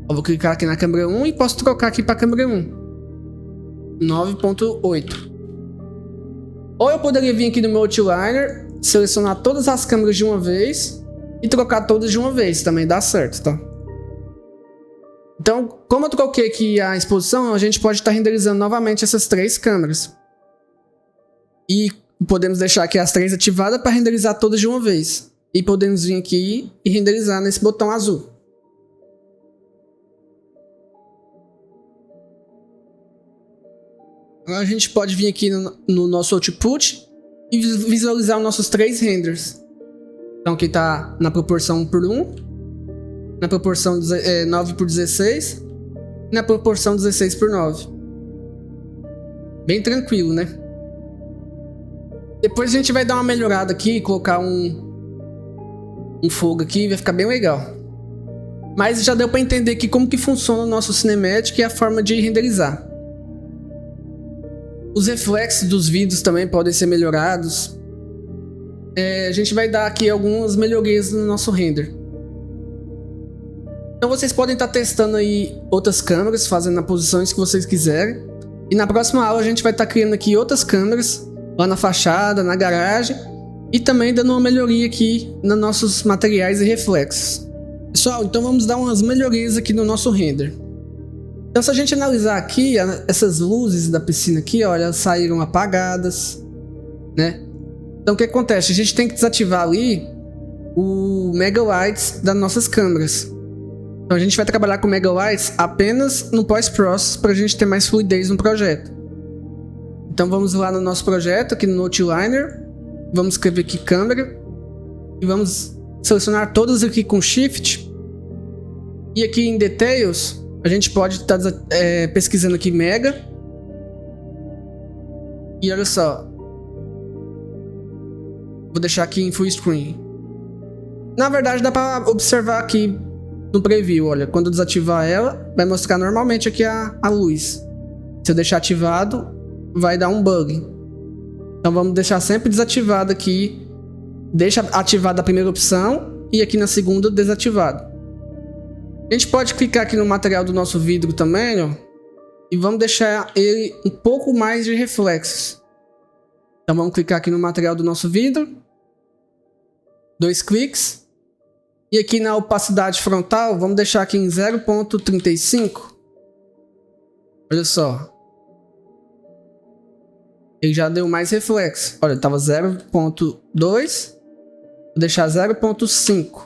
Eu vou clicar aqui na câmera 1 e posso trocar aqui para a câmera 1. 9.8. Ou eu poderia vir aqui no meu outliner, selecionar todas as câmeras de uma vez e trocar todas de uma vez, também dá certo, tá? Então, como eu troquei aqui a exposição, a gente pode estar renderizando novamente essas 3 câmeras. E podemos deixar aqui as 3 ativadas para renderizar todas de uma vez. E podemos vir aqui e renderizar nesse botão azul. Agora a gente pode vir aqui no nosso output e visualizar os nossos 3 renders. Então aqui está na proporção 1:1, na proporção 9:16 e na proporção 16:9. Bem tranquilo, né? Depois a gente vai dar uma melhorada aqui e colocar um fogo aqui, vai ficar bem legal. Mas já deu para entender aqui como que funciona o nosso Cinematic e a forma de renderizar. Os reflexos dos vídeos também podem ser melhorados. A gente vai dar aqui algumas melhorias no nosso render. Então vocês podem estar testando aí outras câmeras, fazendo as posições que vocês quiserem. E na próxima aula a gente vai estar criando aqui outras câmeras, lá na fachada, na garagem. E também dando uma melhoria aqui nos nossos materiais e reflexos. Pessoal, então vamos dar umas melhorias aqui no nosso render. Então se a gente analisar aqui, essas luzes da piscina aqui, olha, elas saíram apagadas, né? Então o que acontece? A gente tem que desativar ali o Mega Lights das nossas câmeras. Então a gente vai trabalhar com Mega Lights apenas no pós-process para a gente ter mais fluidez no projeto. Então vamos lá no nosso projeto, aqui no Outliner. Vamos escrever aqui câmera. E vamos selecionar todas aqui com Shift. E aqui em Details, a gente pode estar pesquisando aqui Mega. E olha só. Vou deixar aqui em full screen. Na verdade, dá pra observar aqui no preview, olha. Quando eu desativar ela, vai mostrar normalmente aqui a luz. Se eu deixar ativado, vai dar um bug. Então vamos deixar sempre desativado aqui. Deixa ativada a primeira opção e aqui na segunda desativado. A gente pode clicar aqui no material do nosso vidro também, ó. E vamos deixar ele um pouco mais de reflexos. Então vamos clicar aqui no material do nosso vidro. 2 cliques. E aqui na opacidade frontal, vamos deixar aqui em 0.35. Olha só. Ele já deu mais reflexo. Olha, estava 0.2. Vou deixar 0.5. Ficou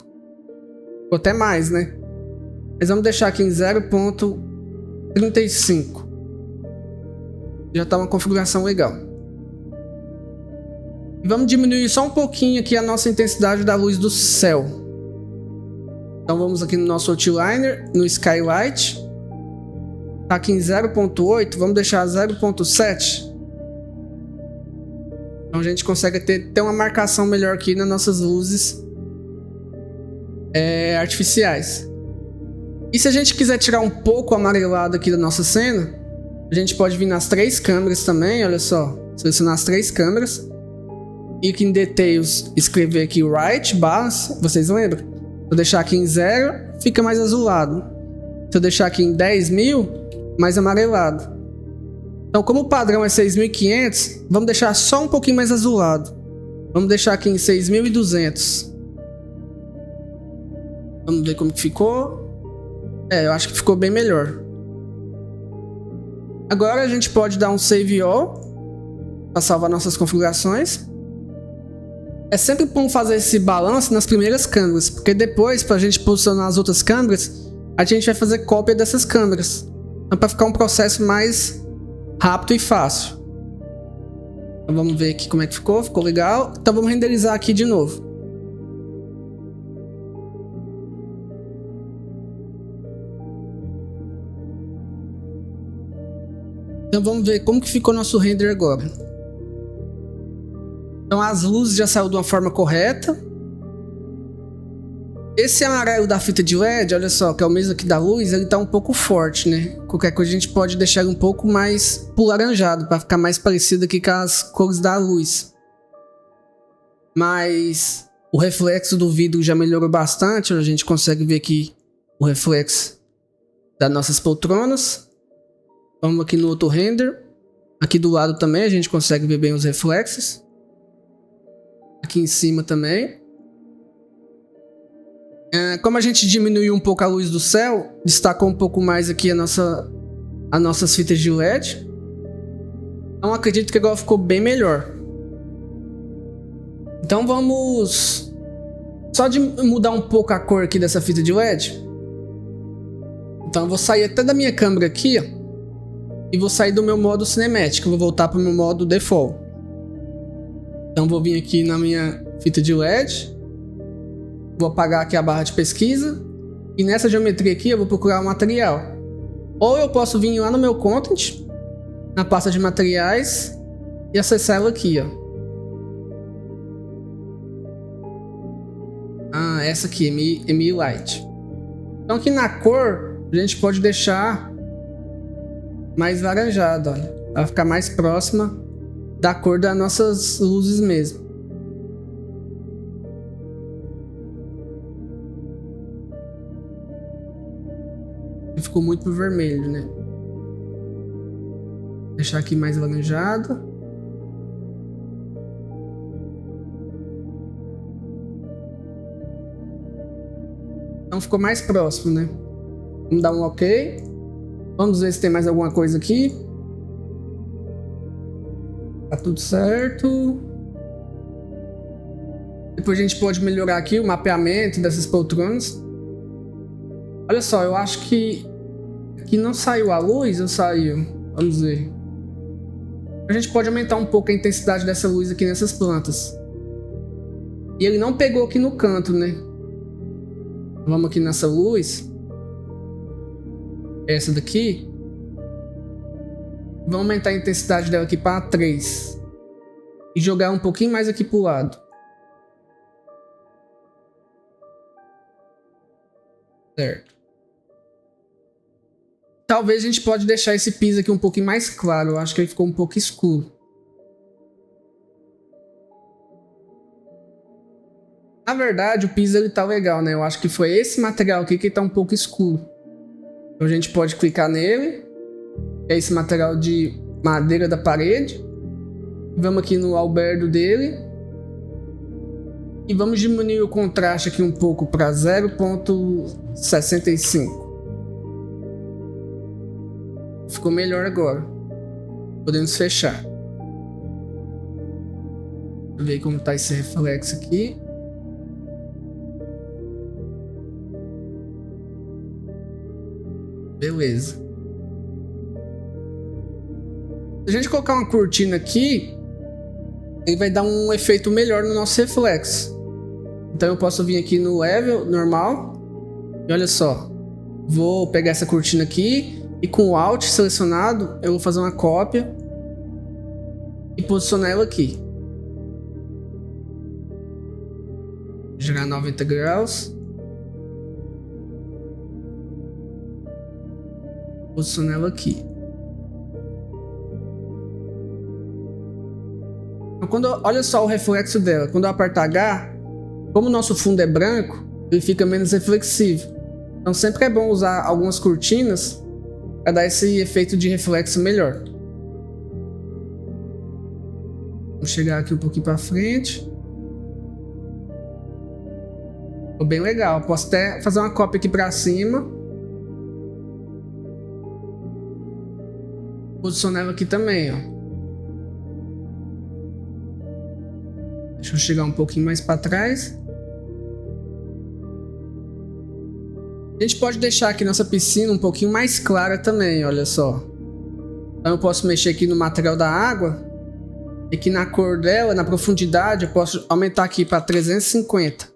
até mais, né? Mas vamos deixar aqui em 0.35. Já está uma configuração legal. E vamos diminuir só um pouquinho aqui a nossa intensidade da luz do céu. Então vamos aqui no nosso outliner, no skylight. Tá aqui em 0.8, vamos deixar 0.7. Então a gente consegue ter uma marcação melhor aqui nas nossas luzes artificiais. E se a gente quiser tirar um pouco o amarelado aqui da nossa cena, a gente pode vir nas 3 câmeras também, olha só. Selecionar as 3 câmeras. E aqui em Details, escrever aqui Right Balance, vocês lembram? Se eu deixar aqui em 0, fica mais azulado. Se eu deixar aqui em 10.000, mais amarelado. Então, como o padrão é 6.500, vamos deixar só um pouquinho mais azulado. Vamos deixar aqui em 6.200. Vamos ver como que ficou. Eu acho que ficou bem melhor. Agora a gente pode dar um Save All para salvar nossas configurações. É sempre bom fazer esse balanço nas primeiras câmeras, porque depois, para a gente posicionar as outras câmeras, a gente vai fazer cópia dessas câmeras. Então, para ficar um processo mais rápido e fácil. Então, vamos ver aqui como é que ficou. Ficou legal. Então vamos renderizar aqui de novo. Então vamos ver como que ficou nosso render agora. Então as luzes já saíram de uma forma correta. Esse amarelo da fita de LED, olha só, que é o mesmo aqui da luz, ele tá um pouco forte, né? Qualquer coisa a gente pode deixar ele um pouco mais pro laranjado, para ficar mais parecido aqui com as cores da luz. Mas o reflexo do vidro já melhorou bastante, a gente consegue ver aqui o reflexo das nossas poltronas. Vamos aqui no outro render. Aqui do lado também a gente consegue ver bem os reflexos. Aqui em cima também. Como a gente diminuiu um pouco a luz do céu, destacou um pouco mais aqui as nossas fitas de LED. Então acredito que agora ficou bem melhor. Então vamos só de mudar um pouco a cor aqui dessa fita de LED. Então eu vou sair até da minha câmera aqui, ó, e vou sair do meu modo cinemático. Vou voltar para o meu modo default. Então vou vir aqui na minha fita de LED. Vou apagar aqui a barra de pesquisa. E nessa geometria aqui eu vou procurar o material. Ou eu posso vir lá no meu content, na pasta de materiais, e acessar ela aqui, ó. Essa aqui, MI Light. Então aqui na cor, a gente pode deixar mais laranjado, olha. Vai ficar mais próxima da cor das nossas luzes mesmo. Ficou muito pro vermelho, né? Deixar aqui mais laranjado. Então ficou mais próximo, né? Vamos dar um OK. Vamos ver se tem mais alguma coisa aqui. Tá tudo certo. Depois a gente pode melhorar aqui o mapeamento dessas poltronas. Olha só, eu acho que aqui não saiu a luz ou saiu? Vamos ver. A gente pode aumentar um pouco a intensidade dessa luz aqui nessas plantas. E ele não pegou aqui no canto, né? Vamos aqui nessa luz. Essa daqui. Vamos aumentar a intensidade dela aqui para 3. E jogar um pouquinho mais aqui pro lado. Certo. Talvez a gente pode deixar esse piso aqui um pouquinho mais claro. Eu acho que ele ficou um pouco escuro. Na verdade, o piso ele tá legal, né? Eu acho que foi esse material aqui que tá um pouco escuro. Então a gente pode clicar nele. É esse material de madeira da parede. Vamos aqui no albedo dele. E vamos diminuir o contraste aqui um pouco para 0,65. Ficou melhor agora. Podemos fechar. Vamos ver como tá esse reflexo aqui. Beleza. Se a gente colocar uma cortina aqui, ele vai dar um efeito melhor no nosso reflexo. Então eu posso vir aqui no level normal. E olha só. Vou pegar essa cortina aqui. E com o Alt selecionado, eu vou fazer uma cópia. E posicionar ela aqui. Girar 90 graus. Posicionar ela aqui. Então, olha só o reflexo dela. Quando eu apertar H, como o nosso fundo é branco, ele fica menos reflexivo. Então sempre é bom usar algumas cortinas para dar esse efeito de reflexo melhor. Vamos chegar aqui um pouquinho para frente. Ficou bem legal. Posso até fazer uma cópia aqui para cima. Posicionar ela aqui também, ó. Deixa eu chegar um pouquinho mais para trás. A gente pode deixar aqui nossa piscina um pouquinho mais clara também, olha só. Então eu posso mexer aqui no material da água. E aqui na cor dela, na profundidade, eu posso aumentar aqui para 350.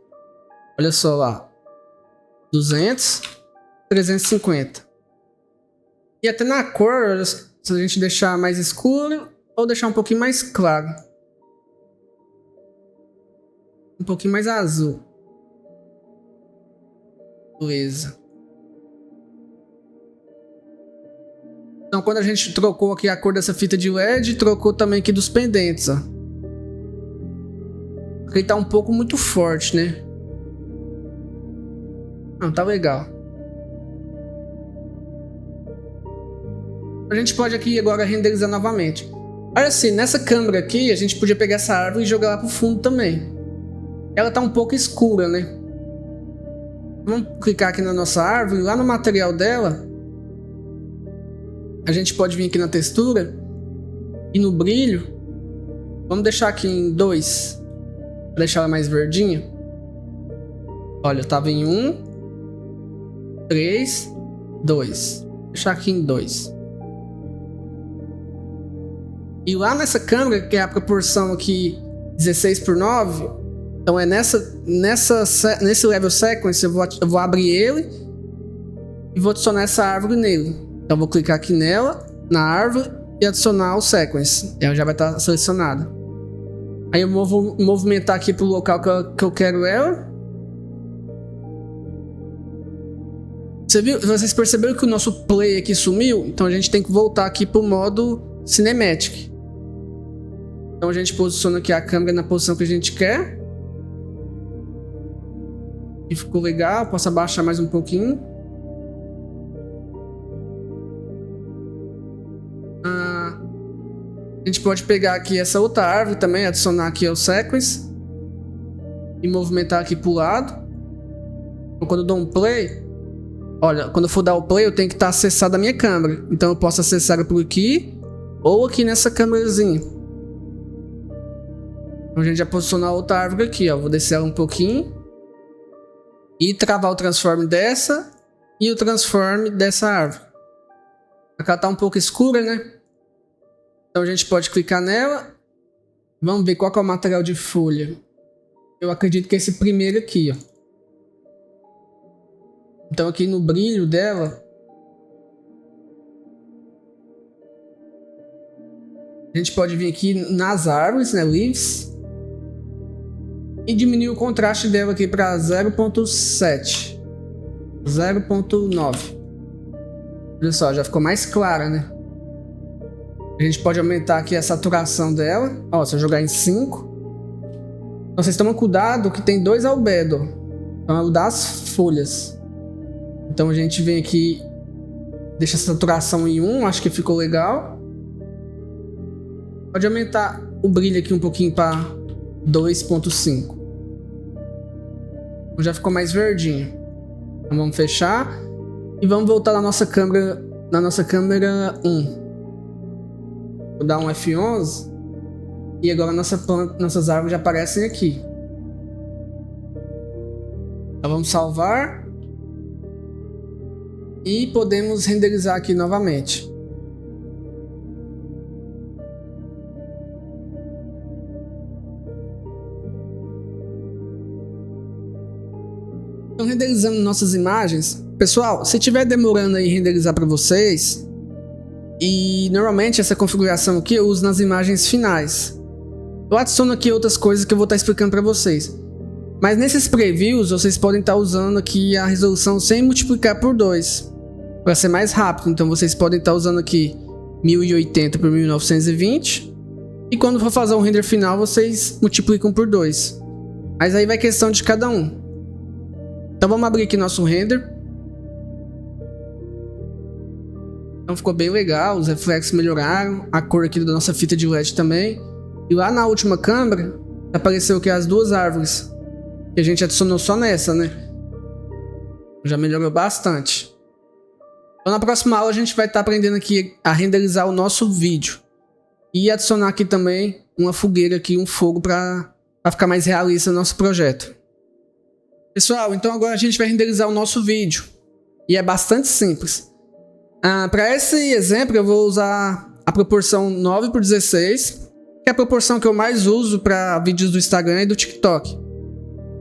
Olha só lá. 200, 350. E até na cor, se a gente deixar mais escuro ou deixar um pouquinho mais claro. Um pouquinho mais azul. Beleza. Então quando a gente trocou aqui a cor dessa fita de LED, trocou também aqui dos pendentes, ó. Porque ele tá um pouco muito forte, né? Não, tá legal. A gente pode aqui agora renderizar novamente. Olha assim, nessa câmera aqui, a gente podia pegar essa árvore e jogar lá pro fundo também. Ela tá um pouco escura, né? Vamos clicar aqui na nossa árvore, lá no material dela. A gente pode vir aqui na textura e no brilho. Vamos deixar aqui em 2, para deixar ela mais verdinha. Olha, tava em 1, 3, 2. Vou deixar aqui em 2. E lá nessa câmera, que é a proporção aqui 16:9, então é nesse level sequence eu vou abrir ele e vou adicionar essa árvore nele. Então eu vou clicar aqui nela, na árvore, e adicionar o sequence. Ela já vai estar selecionada. Aí eu vou movimentar aqui para o local que eu quero ela. Vocês perceberam que o nosso play aqui sumiu? Então a gente tem que voltar aqui para o modo Cinematic. Então a gente posiciona aqui a câmera na posição que a gente quer. E ficou legal. Posso abaixar mais um pouquinho. A gente pode pegar aqui essa outra árvore também, adicionar aqui ao sequence. E movimentar aqui para o lado. Então quando eu dou um play... Olha, quando eu for dar o play, eu tenho que estar acessado a minha câmera. Então eu posso acessar por aqui ou aqui nessa câmerazinha. Então a gente já posicionou a outra árvore aqui, ó. Vou descer ela um pouquinho. E travar o transform dessa e o transform dessa árvore. Ela tá um pouco escura, né? Então a gente pode clicar nela. Vamos ver qual que é o material de folha. Eu acredito que é esse primeiro aqui, ó. Então aqui no brilho dela, A gente pode vir aqui nas árvores, né, leaves, e diminuir o contraste dela aqui para 0.7, 0.9. Olha só, já ficou mais clara, né? A gente pode aumentar aqui a saturação dela. Ó, se eu jogar em 5. Então vocês tomam cuidado que tem 2 albedo. Então é o das folhas. Então a gente vem aqui, deixa a saturação em 1, acho que ficou legal. Pode aumentar o brilho aqui um pouquinho para 2.5. Então já ficou mais verdinho. Então vamos fechar e vamos voltar na nossa câmera 1. Vou dar um F11 e agora nossas árvores já aparecem aqui. Então vamos salvar e podemos renderizar aqui novamente. Então, renderizando nossas imagens, pessoal, se estiver demorando aí renderizar para vocês, e normalmente essa configuração aqui eu uso nas imagens finais. Eu adiciono aqui outras coisas que eu vou estar explicando para vocês. Mas nesses previews vocês podem estar usando aqui a resolução sem multiplicar por 2, para ser mais rápido. Então vocês podem estar usando aqui 1080 por 1920, e quando for fazer um render final vocês multiplicam por 2. Mas aí vai questão de cada um. Então vamos abrir aqui nosso render. Então ficou bem legal, os reflexos melhoraram, a cor aqui da nossa fita de LED também. E lá na última câmera apareceu aqui as 2 árvores que a gente adicionou só nessa, né? Já melhorou bastante. Então na próxima aula a gente vai estar aprendendo aqui a renderizar o nosso vídeo e adicionar aqui também uma fogueira aqui, um fogo para ficar mais realista o nosso projeto. Pessoal, então agora a gente vai renderizar o nosso vídeo e é bastante simples. Para esse exemplo eu vou usar a proporção 9:16, que é a proporção que eu mais uso para vídeos do Instagram e do TikTok.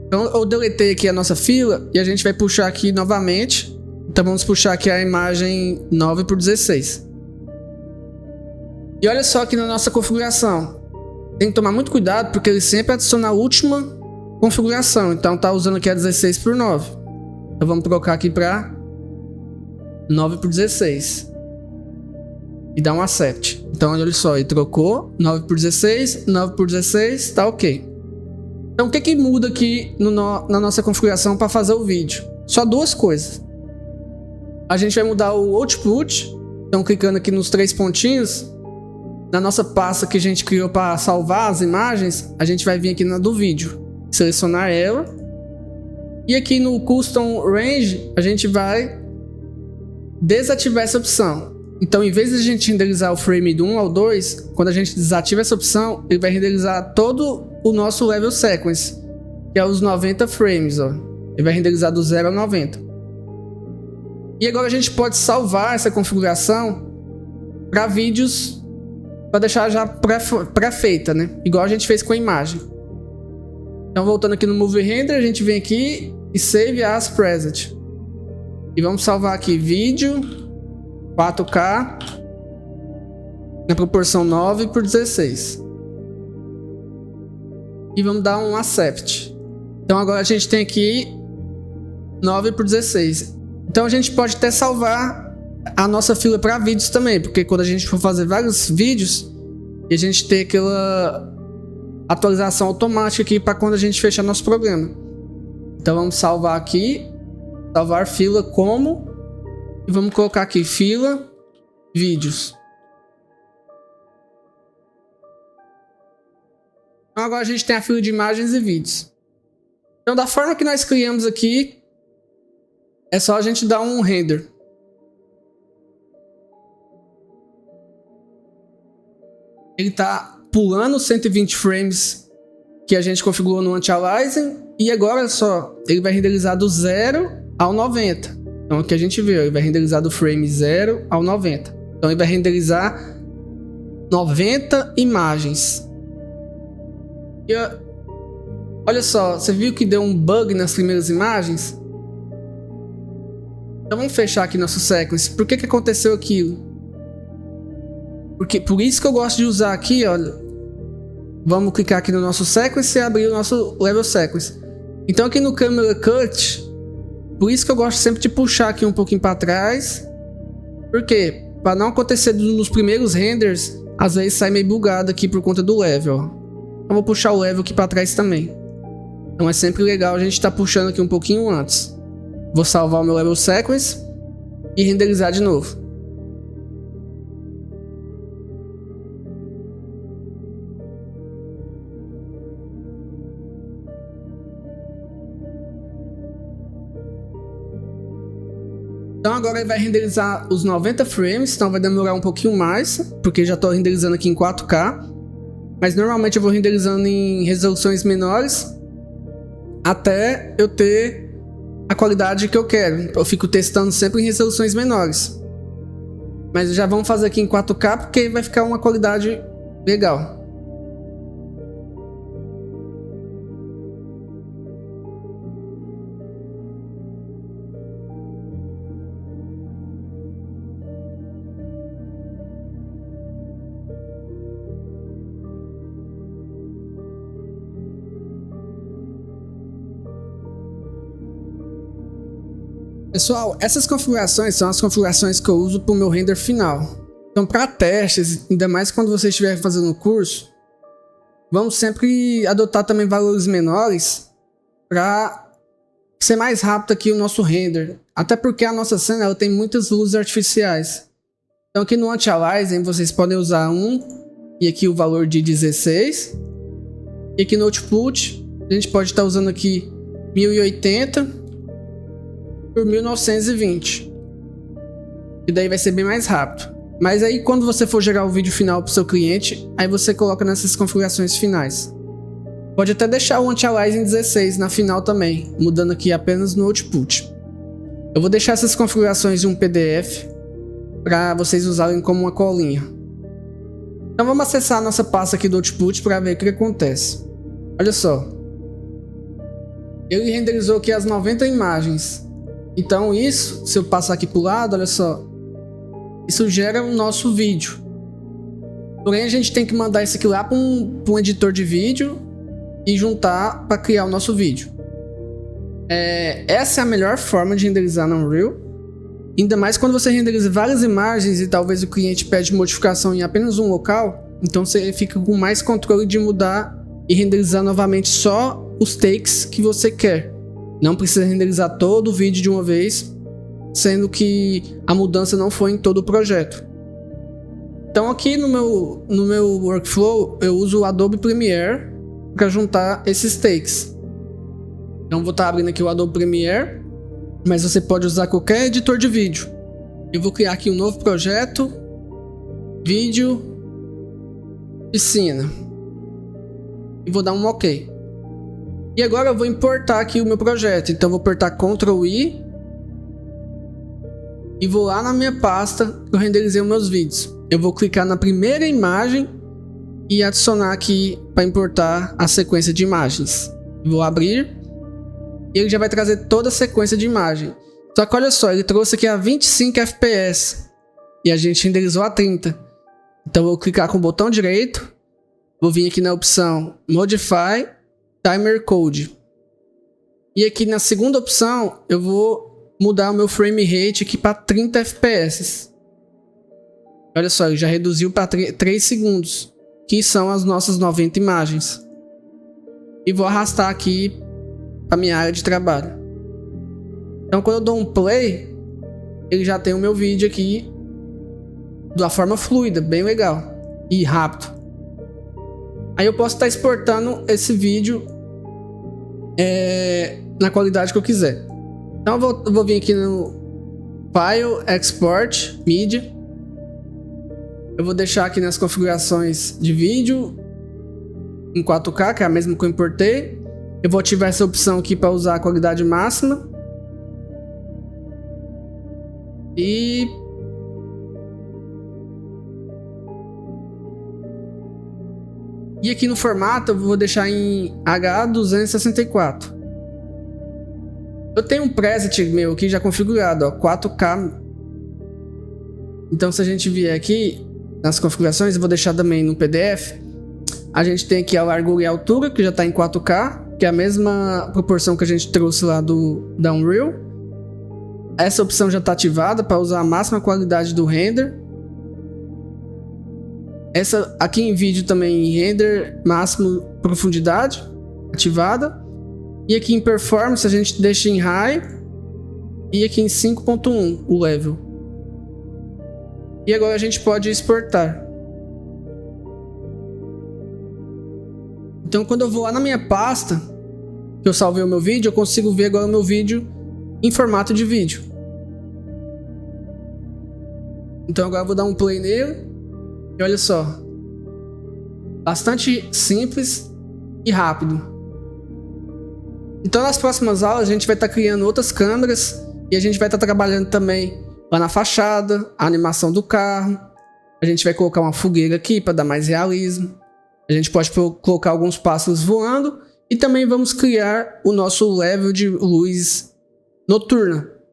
Então eu deletei aqui a nossa fila e a gente vai puxar aqui novamente. Então vamos puxar aqui a imagem 9:16. E olha só aqui na nossa configuração. Tem que tomar muito cuidado porque ele sempre adiciona a última configuração. Então tá usando aqui a 16:9. Então vamos trocar aqui para 9:16 e dá um accept. Então olha só, ele trocou 9:16, 9:16, tá ok. Então o que muda aqui na nossa configuração para fazer o vídeo? Só 2 coisas. A gente vai mudar o output. Então clicando aqui nos 3 pontinhos, na nossa pasta que a gente criou para salvar as imagens, a gente vai vir aqui na do vídeo, selecionar ela, e aqui no Custom Range a gente vai desativar essa opção. Então em vez de a gente renderizar o frame do 1 ao 2, quando a gente desativa essa opção, ele vai renderizar todo o nosso level sequence, que é os 90 frames, ó. Ele vai renderizar do 0 ao 90. E agora a gente pode salvar essa configuração para vídeos, para deixar já pré-feita, né? Igual a gente fez com a imagem. Então voltando aqui no Movie Render, a gente vem aqui e Save as Preset. E vamos salvar aqui vídeo 4K na proporção 9:16. E vamos dar um Accept. Então agora a gente tem aqui 9:16. Então a gente pode até salvar a nossa fila para vídeos também, porque quando a gente for fazer vários vídeos, e a gente ter aquela atualização automática aqui para quando a gente fechar nosso programa. Então vamos salvar aqui, salvar fila como, e vamos colocar aqui fila vídeos. Então agora a gente tem a fila de imagens e vídeos. Então da forma que nós criamos aqui, é só a gente dar um render. Ele está pulando 120 frames que a gente configurou no anti-aliasing, e agora só, ele vai renderizar do 0 ao 90. Então aqui a gente viu, ele vai renderizar do frame 0 ao 90. Então ele vai renderizar 90 imagens. E olha só, você viu que deu um bug nas primeiras imagens? Então vamos fechar aqui nosso sequence. Por que aconteceu aquilo? Por isso que eu gosto de usar aqui, olha. Vamos clicar aqui no nosso sequence e abrir o nosso level sequence. Então aqui no camera cut, por isso que eu gosto sempre de puxar aqui um pouquinho para trás. Por quê? Para não acontecer nos primeiros renders, às vezes sai meio bugado aqui por conta do level. Então vou puxar o level aqui para trás também. Então é sempre legal a gente estar puxando aqui um pouquinho antes. Vou salvar o meu level sequence e renderizar de novo. Então agora ele vai renderizar os 90 frames, então vai demorar um pouquinho mais, porque já estou renderizando aqui em 4K. Mas normalmente eu vou renderizando em resoluções menores, até eu ter a qualidade que eu quero. Eu fico testando sempre em resoluções menores. Mas já vamos fazer aqui em 4K, porque vai ficar uma qualidade legal. Pessoal, essas configurações são as configurações que eu uso para o meu render final. Então, para testes, ainda mais quando você estiver fazendo o curso, vamos sempre adotar também valores menores para ser mais rápido aqui o nosso render. Até porque a nossa cena ela tem muitas luzes artificiais. Então, aqui no Anti-Aliasing vocês podem usar 1 e aqui o valor de 16. E aqui no Output a gente pode estar usando aqui 1080 por 1920, e daí vai ser bem mais rápido. Mas aí quando você for gerar o vídeo final para o seu cliente, aí você coloca nessas configurações finais. Pode até deixar o Anti-Aliasing 16 na final também, mudando aqui apenas no Output. Eu vou deixar essas configurações em um PDF para vocês usarem como uma colinha. Então vamos acessar a nossa pasta aqui do Output para ver o que acontece. Olha só, ele renderizou aqui as 90 imagens. Então isso, se eu passar aqui para o lado, olha só, isso gera o nosso vídeo. Porém a gente tem que mandar isso aqui lá para um editor de vídeo e juntar para criar o nosso vídeo. Essa é a melhor forma de renderizar no Unreal. Ainda mais quando você renderiza várias imagens e talvez o cliente pede modificação em apenas um local. Então você fica com mais controle de mudar e renderizar novamente só os takes que você quer. Não precisa renderizar todo o vídeo de uma vez, sendo que a mudança não foi em todo o projeto. Então aqui no meu workflow eu uso o Adobe Premiere para juntar esses takes. Então vou estar abrindo aqui o Adobe Premiere, mas você pode usar qualquer editor de vídeo. Eu vou criar aqui um novo projeto, vídeo, piscina, e vou dar um OK. E agora eu vou importar aqui o meu projeto. Então eu vou apertar Ctrl I e vou lá na minha pasta que eu renderizei os meus vídeos. Eu vou clicar na primeira imagem e adicionar aqui para importar a sequência de imagens. Vou abrir e ele já vai trazer toda a sequência de imagem. Só que olha só, ele trouxe aqui a 25 FPS e a gente renderizou a 30. Então eu vou clicar com o botão direito, vou vir aqui na opção Modify Timer Code. E aqui na segunda opção eu vou mudar o meu frame rate aqui para 30 FPS. Olha só, ele já reduziu para 3 segundos, que são as nossas 90 imagens. E vou arrastar aqui para minha área de trabalho. Então quando eu dou um play, ele já tem o meu vídeo aqui da forma fluida, bem legal e rápido. Aí eu posso estar exportando esse vídeo na qualidade que eu quiser. Então eu vou vir aqui no File, Export, Media. Eu vou deixar aqui nas configurações de vídeo em 4K, que é a mesma que eu importei. Eu vou ativar essa opção aqui para usar a qualidade máxima. E aqui no formato eu vou deixar em H264. Eu tenho um preset meu aqui já configurado, ó, 4K. Então se a gente vier aqui, nas configurações, eu vou deixar também no PDF. A gente tem aqui a largura e a altura, que já está em 4K, que é a mesma proporção que a gente trouxe lá da Unreal. Essa opção já está ativada para usar a máxima qualidade do render. Essa aqui em vídeo também, render máximo profundidade, ativada. E aqui em performance a gente deixa em high. E aqui em 5.1 o level. E agora a gente pode exportar. Então quando eu vou lá na minha pasta, que eu salvei o meu vídeo, eu consigo ver agora o meu vídeo em formato de vídeo. Então agora eu vou dar um play nele. E olha só. Bastante simples e rápido. Então nas próximas aulas a gente vai estar criando outras câmeras. E a gente vai estar trabalhando também lá na fachada, a animação do carro. A gente vai colocar uma fogueira aqui para dar mais realismo. A gente pode colocar alguns pássaros voando. E também vamos criar o nosso level de luz noturna.